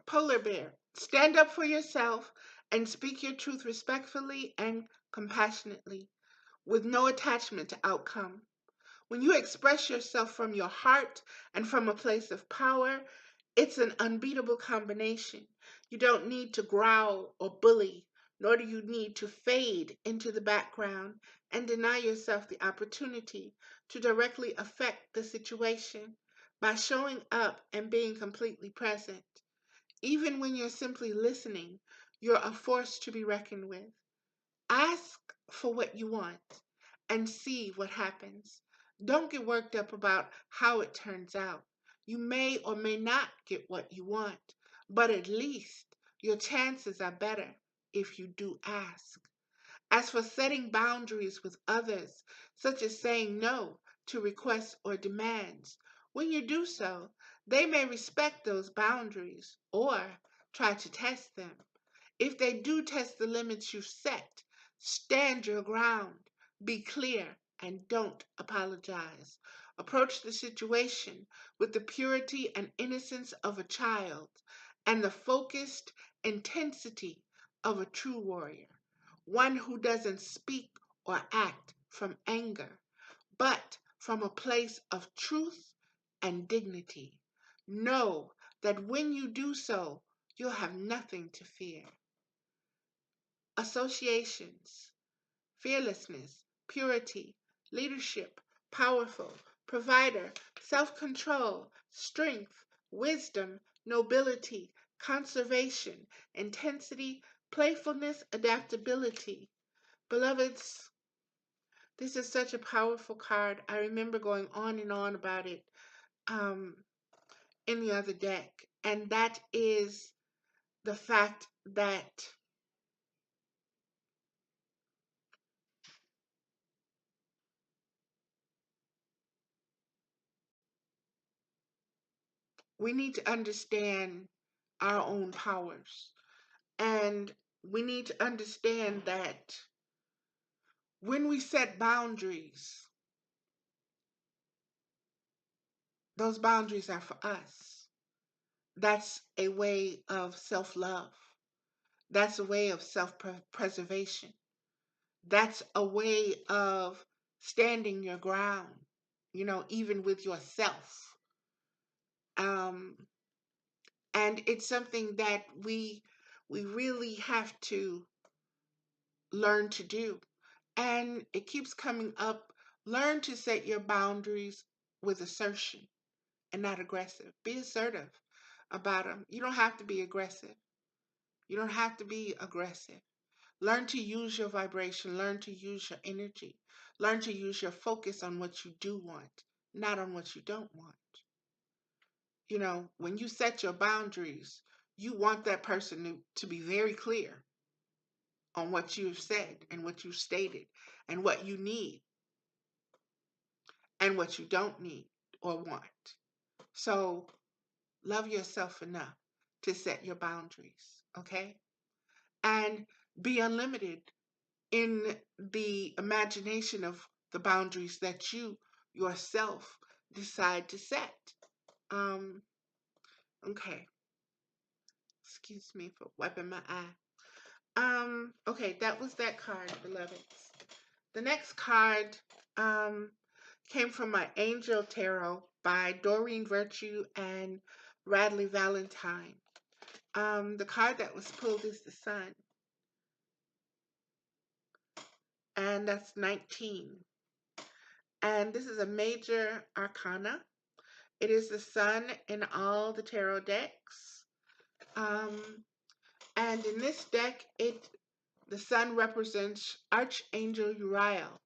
Polar bear. Stand up for yourself and speak your truth respectfully and compassionately, with no attachment to outcome. When you express yourself from your heart and from a place of power, it's an unbeatable combination. You don't need to growl or bully. nor do you need to fade into the background and deny yourself the opportunity to directly affect the situation by showing up and being completely present. Even when you're simply listening, you're a force to be reckoned with. Ask for what you want and see what happens. Don't get worked up about how it turns out. You may or may not get what you want, but at least your chances are better if you do ask. As for setting boundaries with others, such as saying no to requests or demands, when you do so, they may respect those boundaries or try to test them. If they do test the limits you've set, stand your ground, be clear, and don't apologize. Approach the situation with the purity and innocence of a child and the focused intensity of a true warrior, one who doesn't speak or act from anger, but from a place of truth and dignity. Know that when you do so, you'll have nothing to fear. Associations, fearlessness, purity, leadership, powerful, provider, self control, strength, wisdom, nobility, conservation, intensity, playfulness, adaptability. Beloveds, this is such a powerful card. I remember going on and on about it um, in the other deck, and that is the fact that we need to understand our own powers. And we need to understand that when we set boundaries, those boundaries are for us. That's a way of self love. That's a way of self preservation. That's a way of standing your ground, even with yourself. Um, and it's something that we really have to learn to do. And it keeps coming up. Learn to set your boundaries with assertion and not aggressive. Be assertive about them. You don't have to be aggressive. You don't have to be aggressive. Learn to use your vibration. Learn to use your energy. Learn to use your focus on what you do want, not on what you don't want. When you set your boundaries, you want that person to be very clear on what you've said and what you've stated and what you need and what you don't need or want. So love yourself enough to set your boundaries, okay? And be unlimited in the imagination of the boundaries that you yourself decide to set. Um, okay. Excuse me for wiping my eye. Okay, that was that card, beloveds. The next card um, came from my Angel Tarot by Doreen Virtue and Radley Valentine. The card that was pulled is the Sun, and that's 19. And this is a major arcana. It is the Sun in all the tarot decks. Um, and in this deck, the Sun represents Archangel Uriel.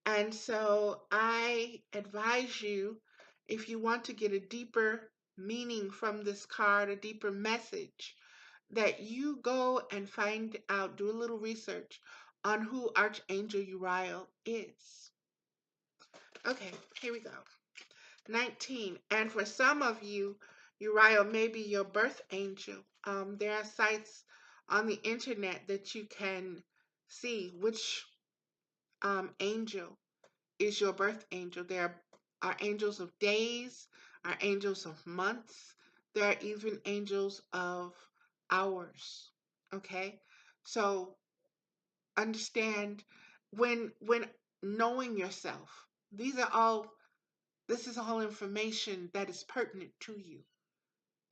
And so I advise you, if you want to get a deeper meaning from this card, a deeper message, that you go and find out, do a little research on who Archangel Uriel is. Okay, here we go. 19. And for some of you, Uriel may be your birth angel. There are sites on the internet that you can see which angel is your birth angel. There are angels of days, are angels of months. There are even angels of hours. Okay? So understand when knowing yourself, this is all information that is pertinent to you.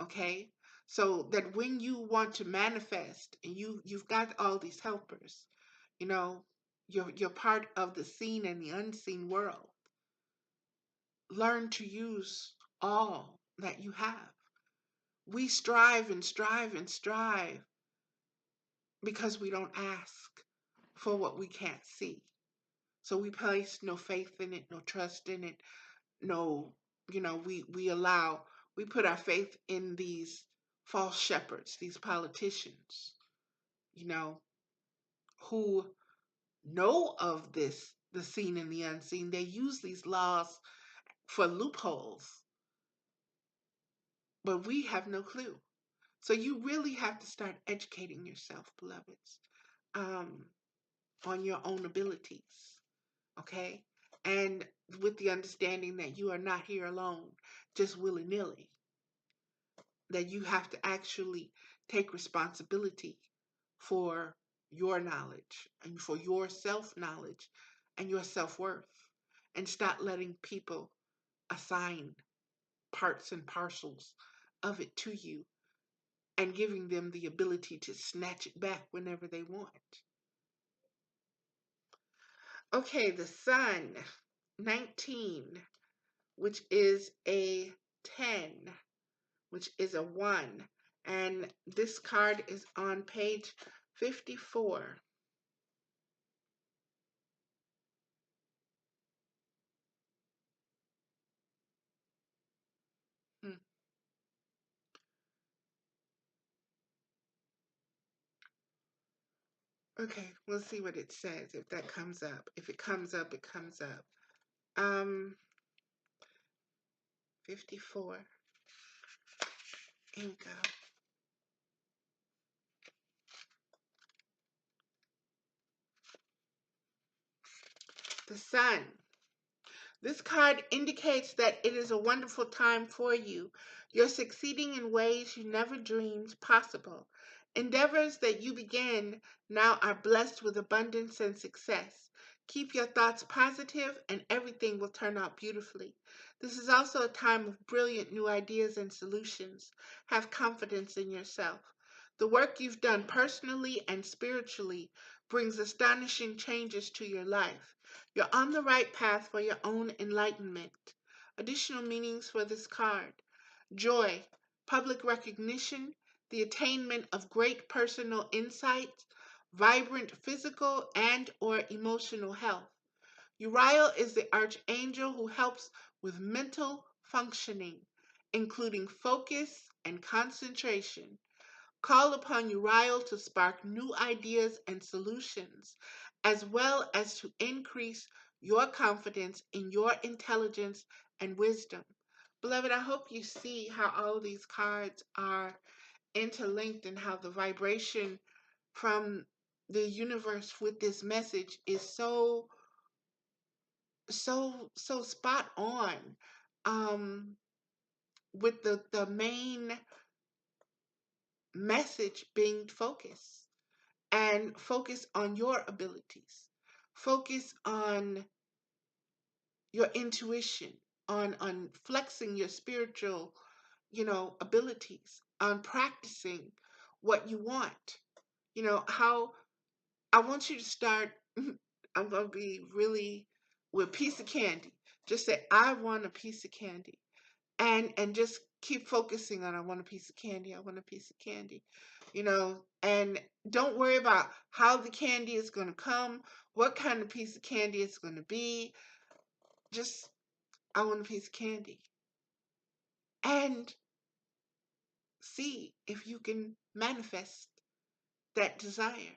Okay? So that when you want to manifest and you've got all these helpers, you know, you're part of the seen and the unseen world. Learn to use all that you have. We strive and strive and strive because we don't ask for what we can't see. So we place no faith in it, no trust in it, no, we put our faith in these false shepherds, these politicians, you know, who know of this, the seen and the unseen. They use these laws for loopholes, but we have no clue. So you really have to start educating yourself, beloveds, um, on your own abilities, okay? And with the understanding that you are not here alone, just willy-nilly, that you have to actually take responsibility for your knowledge and for your self-knowledge and your self-worth, and stop letting people assign parts and parcels of it to you and giving them the ability to snatch it back whenever they want. Okay, the sun, 19, which is a 10, which is a 1. And this card is on page 54. Hmm. Okay, we'll see what it says if that comes up. If it comes up, it comes up. 54. Here we go. The sun. This card indicates that it is a wonderful time for you. You're succeeding in ways you never dreamed possible. Endeavors that you began now are blessed with abundance and success. Keep your thoughts positive and everything will turn out beautifully. This is also a time of brilliant new ideas and solutions. Have confidence in yourself. The work you've done personally and spiritually brings astonishing changes to your life. You're on the right path for your own enlightenment. Additional meanings for this card: joy, public recognition, the attainment of great personal insight, vibrant physical and or emotional health. Uriel is the archangel who helps with mental functioning, including focus and concentration. Call upon Uriel to spark new ideas and solutions, as well as to increase your confidence in your intelligence and wisdom. Beloved, I hope you see how all these cards are interlinked and how the vibration from the universe with this message is so spot on, um, with the main message being focus. And focus on your abilities. Focus on your intuition, on flexing your spiritual, abilities, on practicing what you want. How I want you to start. I'm going to be really with a piece of candy. Just say, I want a piece of candy. And just keep focusing on, I want a piece of candy, I want a piece of candy, and don't worry about how the candy is going to come, what kind of piece of candy it's going to be. Just, I want a piece of candy, and see if you can manifest that desire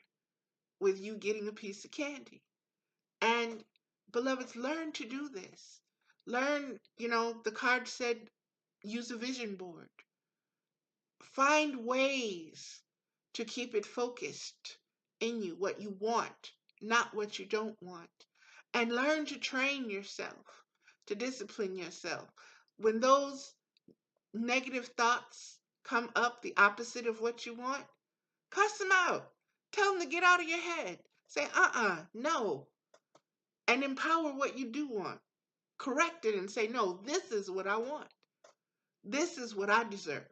with you getting a piece of candy. And beloveds, learn to do this. Learn, the card said use a vision board. Find ways to keep it focused in you, what you want, not what you don't want. And learn to train yourself, to discipline yourself. When those negative thoughts come up, the opposite of what you want, cuss them out. Tell them to get out of your head. Say, no. And empower what you do want. Correct it and say, no, this is what I want. This is what I deserve.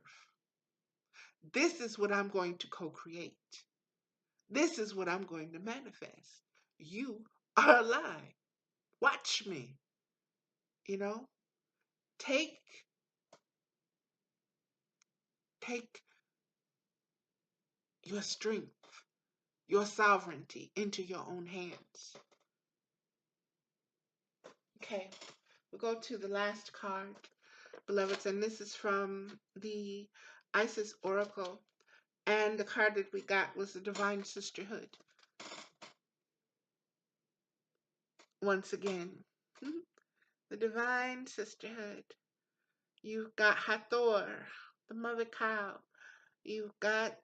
This is what I'm going to co-create. This is what I'm going to manifest. You are alive. Watch me. You know, take take your strength, your sovereignty into your own hands. Okay, we'll go to the last card, beloveds, and this is from the Isis Oracle. And the card that we got was the Divine Sisterhood. Once again, the Divine Sisterhood. You've got Hathor, the mother cow. You've got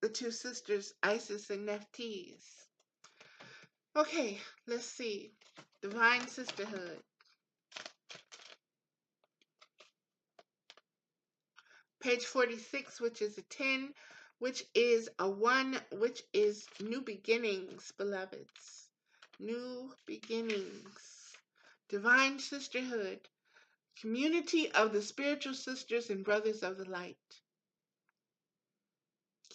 the two sisters, Isis and Nephthys. Okay, let's see. Divine Sisterhood. Page 46, which is a 10, which is a 1, which is new beginnings, beloveds. New beginnings. Divine Sisterhood. Community of the spiritual sisters and brothers of the light.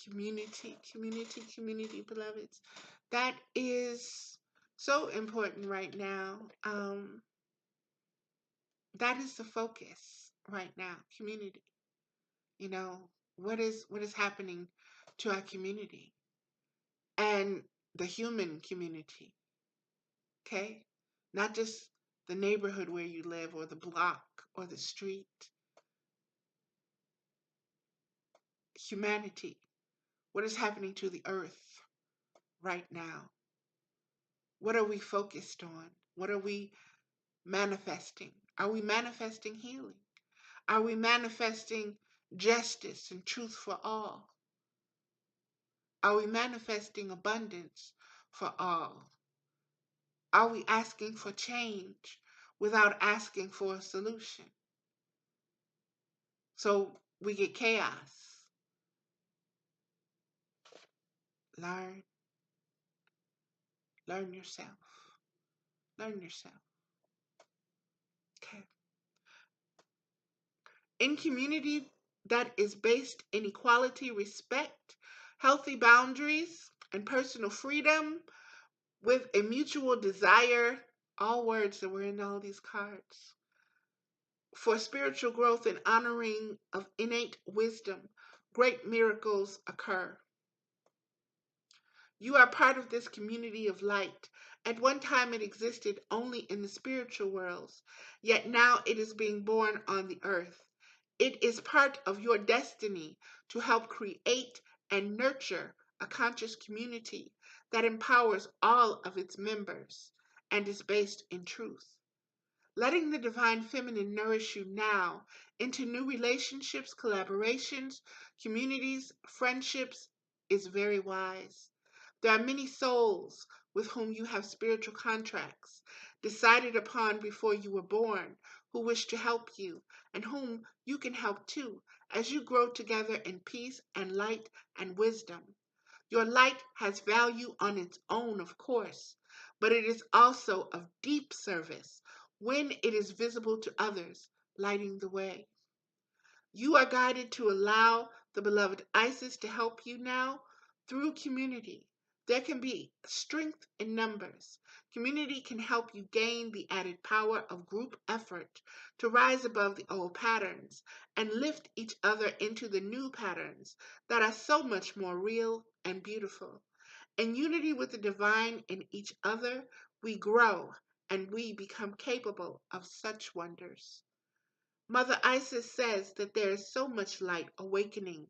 Community, community, community, beloveds. That is so important right now. That is the focus right now. Community. You know, what is happening to our community and the human community. Okay? Not just the neighborhood where you live or the block or the street. Humanity. What is happening to the earth right now? What are we focused on? What are we manifesting? Are we manifesting healing? Are we manifesting justice and truth for all? Are we manifesting abundance for all? Are we asking for change without asking for a solution? So we get chaos. Learn. Learn yourself. Learn yourself. Okay. In community that is based in equality, respect, healthy boundaries, and personal freedom with a mutual desire, all words that were in all these cards, for spiritual growth and honoring of innate wisdom, great miracles occur. You are part of this community of light. At one time it existed only in the spiritual worlds, yet now it is being born on the earth. It is part of your destiny to help create and nurture a conscious community that empowers all of its members and is based in truth. Letting the divine feminine nourish you now into new relationships, collaborations, communities, friendships is very wise. There are many souls with whom you have spiritual contracts decided upon before you were born who wish to help you and whom you can help too as you grow together in peace and light and wisdom. Your light has value on its own, of course, but it is also of deep service when it is visible to others, lighting the way. You are guided to allow the beloved Isis to help you now through community. There can be strength in numbers. Community can help you gain the added power of group effort to rise above the old patterns and lift each other into the new patterns that are so much more real and beautiful. In unity with the divine in each other, we grow and we become capable of such wonders. Mother Isis says that there is so much light awakening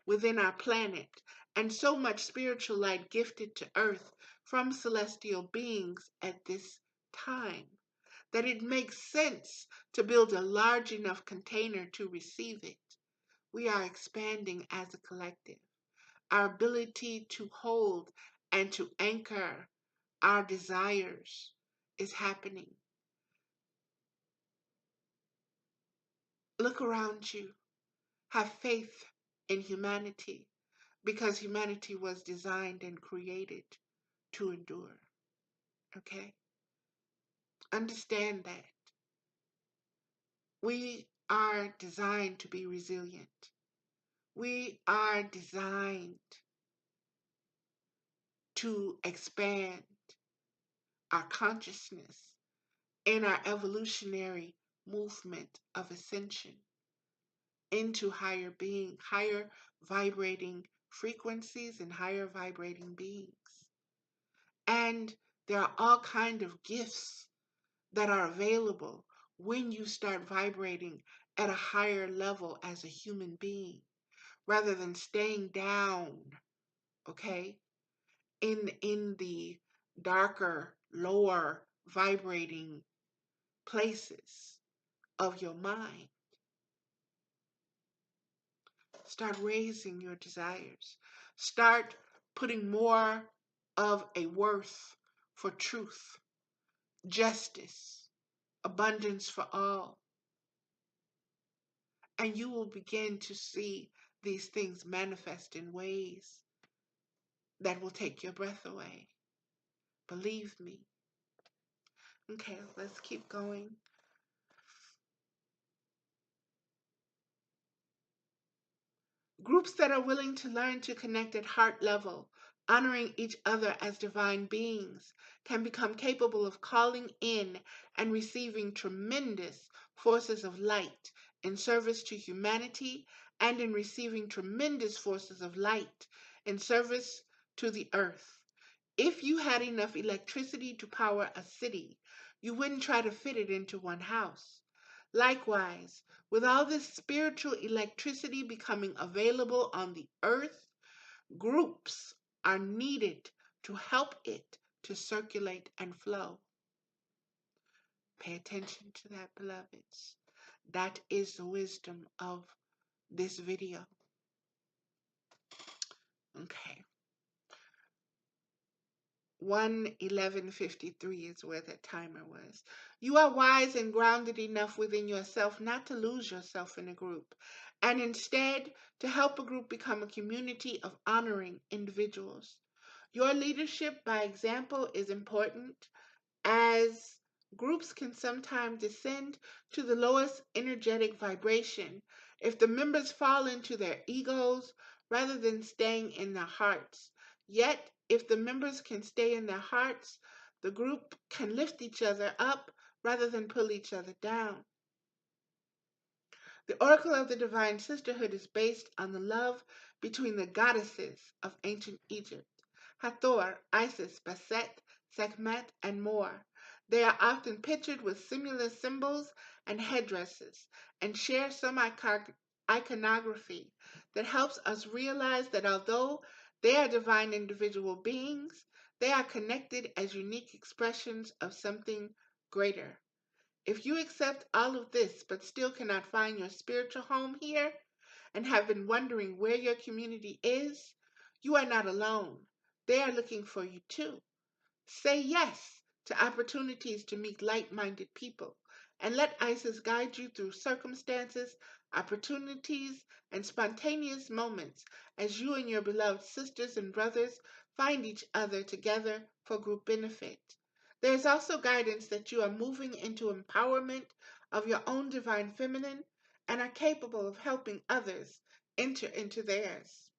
within our planet and so much spiritual light gifted to Earth from celestial beings at this time that it makes sense to build a large enough container to receive it. We are expanding as a collective. Our ability to hold and to anchor our desires is happening. Look around you. Have faith in humanity because humanity was designed and created to endure. Okay? Understand that. We are designed to be resilient. We are designed to expand our consciousness in our evolutionary movement of ascension into higher being, higher vibrating frequencies and higher vibrating beings. And there are all kinds of gifts that are available when you start vibrating at a higher level as a human being rather than staying down, okay, in the darker, lower vibrating places of your mind. Start raising your desires. Start putting more of a worth for truth, justice, abundance for all. And you will begin to see these things manifest in ways that will take your breath away. Believe me. Okay, let's keep going. Groups that are willing to learn to connect at heart level, honoring each other as divine beings, can become capable of calling in and receiving tremendous forces of light in service to humanity and in receiving tremendous forces of light in service to the earth. If you had enough electricity to power a city, you wouldn't try to fit it into one house. Likewise, with all this spiritual electricity becoming available on the earth, groups are needed to help it to circulate and flow. Pay attention to that, beloveds. That is the wisdom of this video. Okay. 1:11:53 is where that timer was. You are wise and grounded enough within yourself not to lose yourself in a group, and instead to help a group become a community of honoring individuals. Your leadership by example is important, as groups can sometimes descend to the lowest energetic vibration if the members fall into their egos rather than staying in their hearts. Yet, if the members can stay in their hearts, the group can lift each other up rather than pull each other down. The Oracle of the Divine Sisterhood is based on the love between the goddesses of ancient Egypt, Hathor, Isis, Bastet, Sekhmet, and more. They are often pictured with similar symbols and headdresses, and share some iconography that helps us realize that although they are divine individual beings, they are connected as unique expressions of something greater. If you accept all of this but still cannot find your spiritual home here and have been wondering where your community is, you are not alone. They are looking for you too. Say yes to opportunities to meet like-minded people and let Isis guide you through circumstances, opportunities, and spontaneous moments as you and your beloved sisters and brothers find each other together for group benefit. There is also guidance that you are moving into empowerment of your own divine feminine and are capable of helping others enter into theirs.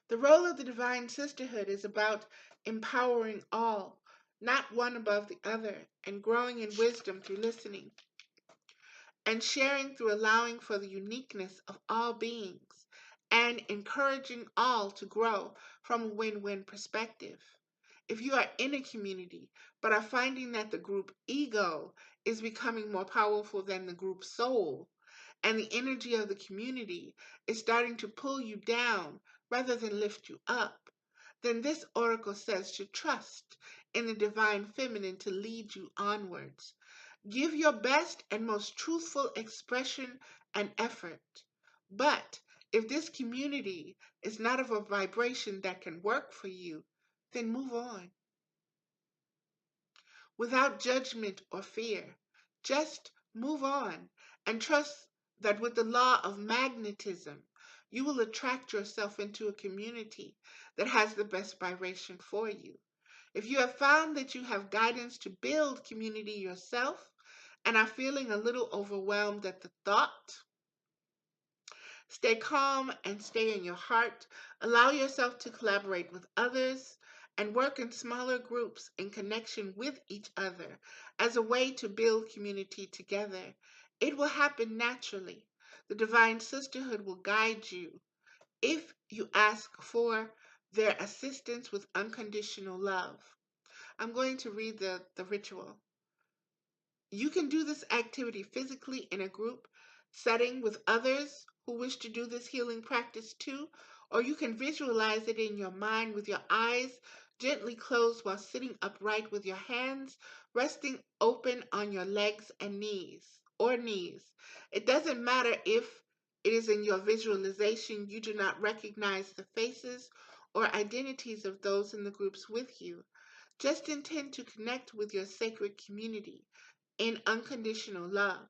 The role of the divine sisterhood is about empowering all, not one above the other, and growing in wisdom through listening, and sharing through allowing for the uniqueness of all beings, and encouraging all to grow from a win-win perspective. If you are in a community but are finding that the group ego is becoming more powerful than the group soul, and the energy of the community is starting to pull you down rather than lift you up, then this oracle says to trust in the divine feminine to lead you onwards. Give your best and most truthful expression and effort. But if this community is not of a vibration that can work for you, then move on. Without judgment or fear, just move on and trust that with the law of magnetism, you will attract yourself into a community that has the best vibration for you. If you have found that you have guidance to build community yourself and are feeling a little overwhelmed at the thought, Stay calm and stay in your heart. Allow yourself to collaborate with others and work in smaller groups in connection with each other as a way to build community together. It will happen naturally. The divine sisterhood will guide you if you ask for their assistance with unconditional love. I'm going to read the ritual. You can do this activity physically in a group setting with others who wish to do this healing practice too, or you can visualize it in your mind with your eyes gently closed while sitting upright with your hands resting open on your legs and knees. It doesn't matter if it is in your visualization you do not recognize the faces or identities of those in the groups with you. Just intend to connect with your sacred community in unconditional love.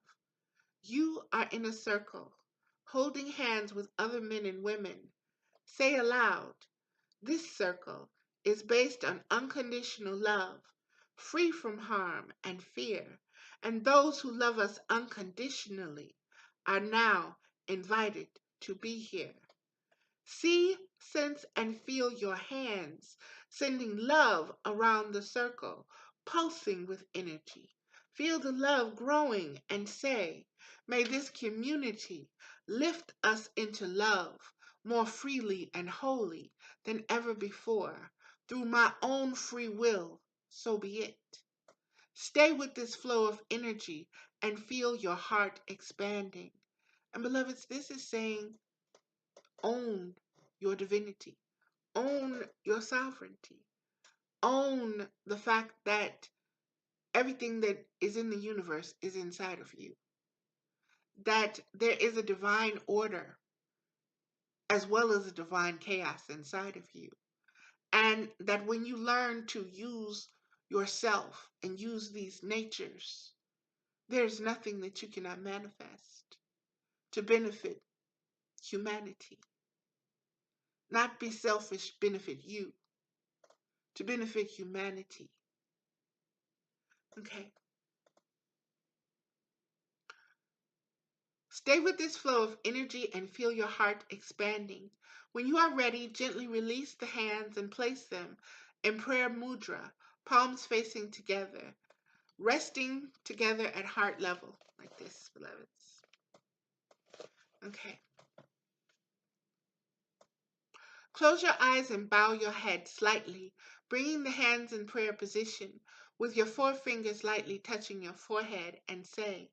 You are in a circle, holding hands with other men and women. Say aloud, this circle is based on unconditional love, free from harm and fear, and those who love us unconditionally are now invited to be here. See, sense, and feel your hands sending love around the circle, pulsing with energy. Feel the love growing and say, may this community lift us into love more freely and wholly than ever before. Through my own free will, so be it. Stay with this flow of energy and feel your heart expanding. And beloveds, this is saying, own your divinity, own your sovereignty, own the fact that everything that is in the universe is inside of you, that there is a divine order as well as a divine chaos inside of you, and that when you learn to use yourself and use these natures, there's nothing that you cannot manifest to benefit humanity. Not be selfish, benefit you, to benefit humanity. Okay. Stay with this flow of energy and feel your heart expanding. When you are ready, gently release the hands and place them in prayer mudra, palms facing together, resting together at heart level, like this, beloveds. Okay. Close your eyes and bow your head slightly, bringing the hands in prayer position, with your forefingers lightly touching your forehead, and say,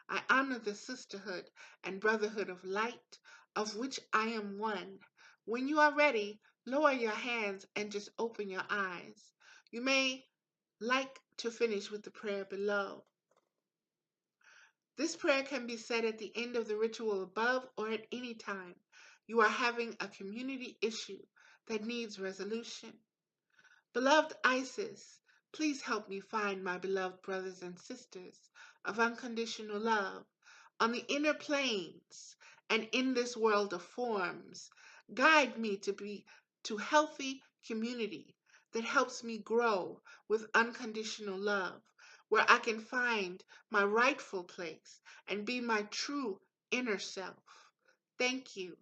I honor the sisterhood and brotherhood of light, of which I am one. When you are ready, lower your hands and just open your eyes. You may like to finish with the prayer below. This prayer can be said at the end of the ritual above or at any time you are having a community issue that needs resolution. Beloved Isis, please help me find my beloved brothers and sisters of unconditional love on the inner planes and in this world of forms. Guide me to healthy community that helps me grow with unconditional love, where I can find my rightful place and be my true inner self. Thank you.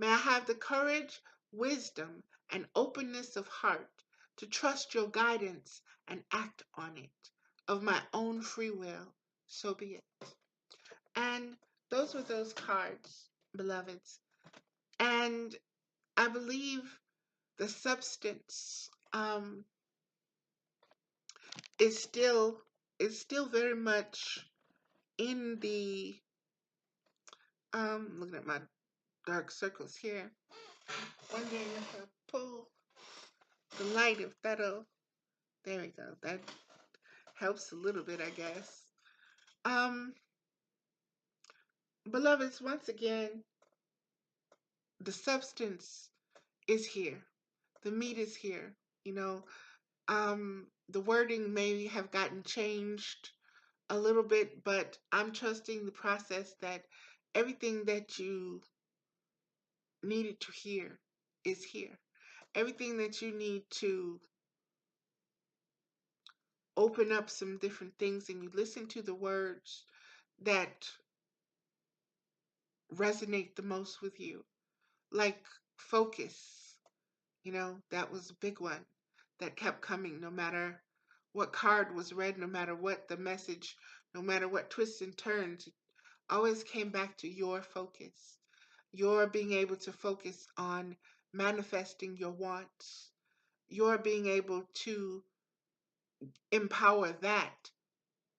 May I have the courage, wisdom, and openness of heart to trust your guidance and act on it of my own free will. So be it. And those were those cards, beloveds. And I believe the substance is still very much in the looking at my dark circles here. Wondering if I pull the light, if that'll, there we go. That helps a little bit, I guess. Beloveds, once again, the substance is here. The meat is here. You know, the wording may have gotten changed a little bit, but I'm trusting the process that everything that you needed to hear is here. Everything that you need to open up some different things and you listen to the words that resonate the most with you? Like focus, that was a big one that kept coming no matter what card was read, no matter what the message, no matter what twists and turns, it always came back to your focus. Your being able to focus on manifesting your wants. Your being able to empower that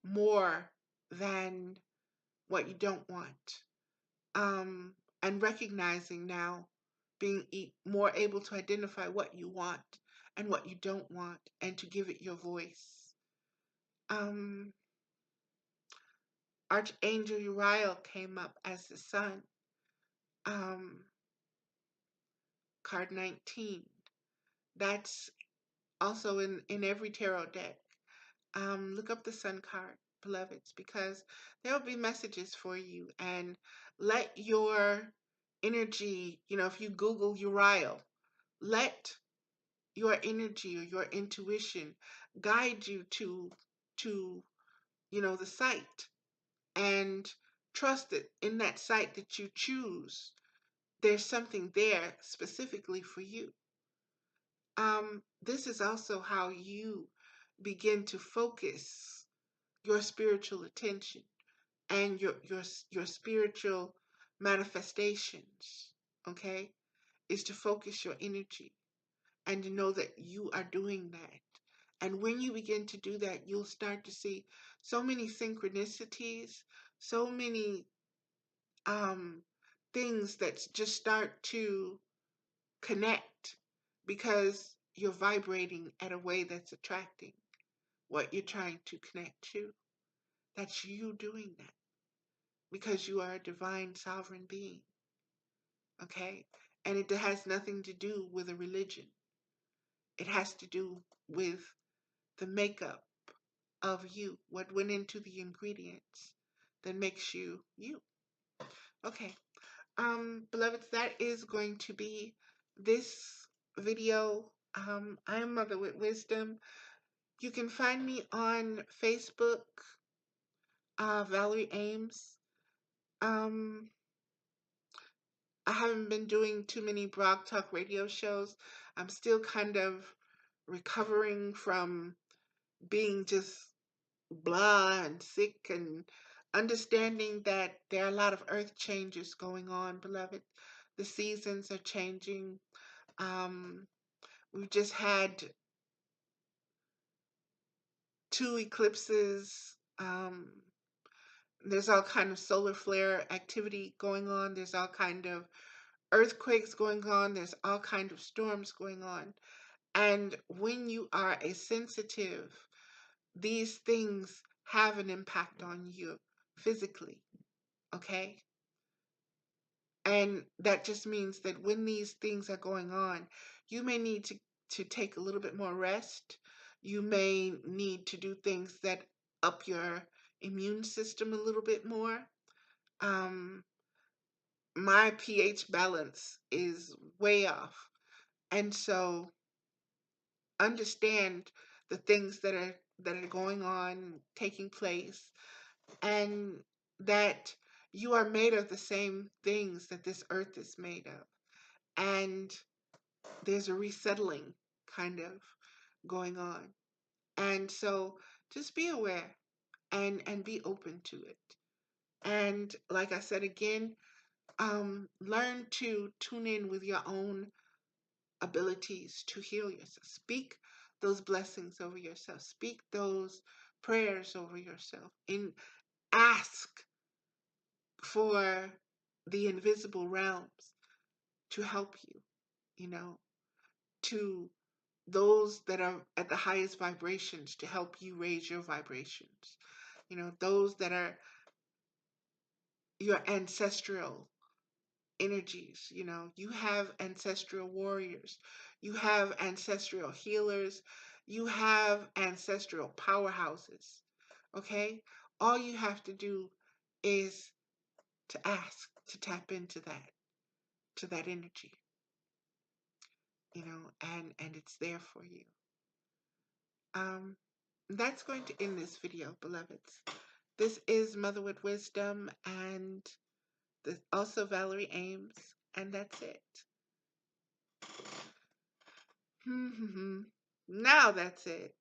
more than what you don't want. And recognizing now, being more able to identify what you want and what you don't want, and to give it your voice. Um, Archangel Uriel came up as the sun. Um, Card 19. That's also in every tarot deck. Look up the sun card, beloveds, because there will be messages for you. And let your energy, if you Google Uriel, let your energy or your intuition guide you to the site, and trust that in that site that you choose, there's something there specifically for you. This is also how you begin to focus your spiritual attention and your spiritual manifestations, okay? Is to focus your energy and to know that you are doing that. And when you begin to do that, you'll start to see so many synchronicities, so many um, things that just start to connect, because you're vibrating at a way that's attracting what you're trying to connect to. That's you doing that because you are a divine sovereign being, okay? And it has nothing to do with a religion. It has to do with the makeup of you, what went into the ingredients that makes you you. Okay. Beloveds, that is going to be this video. I am Mother with Wisdom. You can find me on Facebook, Valerie AMES. Um, I haven't been doing too many blog talk radio shows. I'm still kind of recovering from being just blah and sick, and understanding that there are a lot of earth changes going on, beloved. The seasons are changing. Um, we've just had 2 eclipses. There's all kind of solar flare activity going on. There's all kind of earthquakes going on. There's all kind of storms going on. And when you are a sensitive, these things have an impact on you physically, okay? And that just means that when these things are going on, you may need to take a little bit more rest. You may need to do things that up your immune system a little bit more. Um, my pH balance is way off. And so understand the things that are going on, taking place, and that you are made of the same things that this earth is made of. And there's a resettling kind of going on. And so just be aware and be open to it. And like I said again, learn to tune in with your own abilities to heal yourself. Speak those blessings over yourself. Speak those prayers over yourself. And ask for the invisible realms to help you, to those that are at the highest vibrations to help you raise your vibrations. Those that are your ancestral energies. You have ancestral warriors. You have ancestral healers. You have ancestral powerhouses. Okay? All you have to do is to ask to tap into that energy, and it's there for you. That's going to end this video, beloveds. This is Mother with Wisdom, and Also Valerie Ames, and that's it. Now that's it.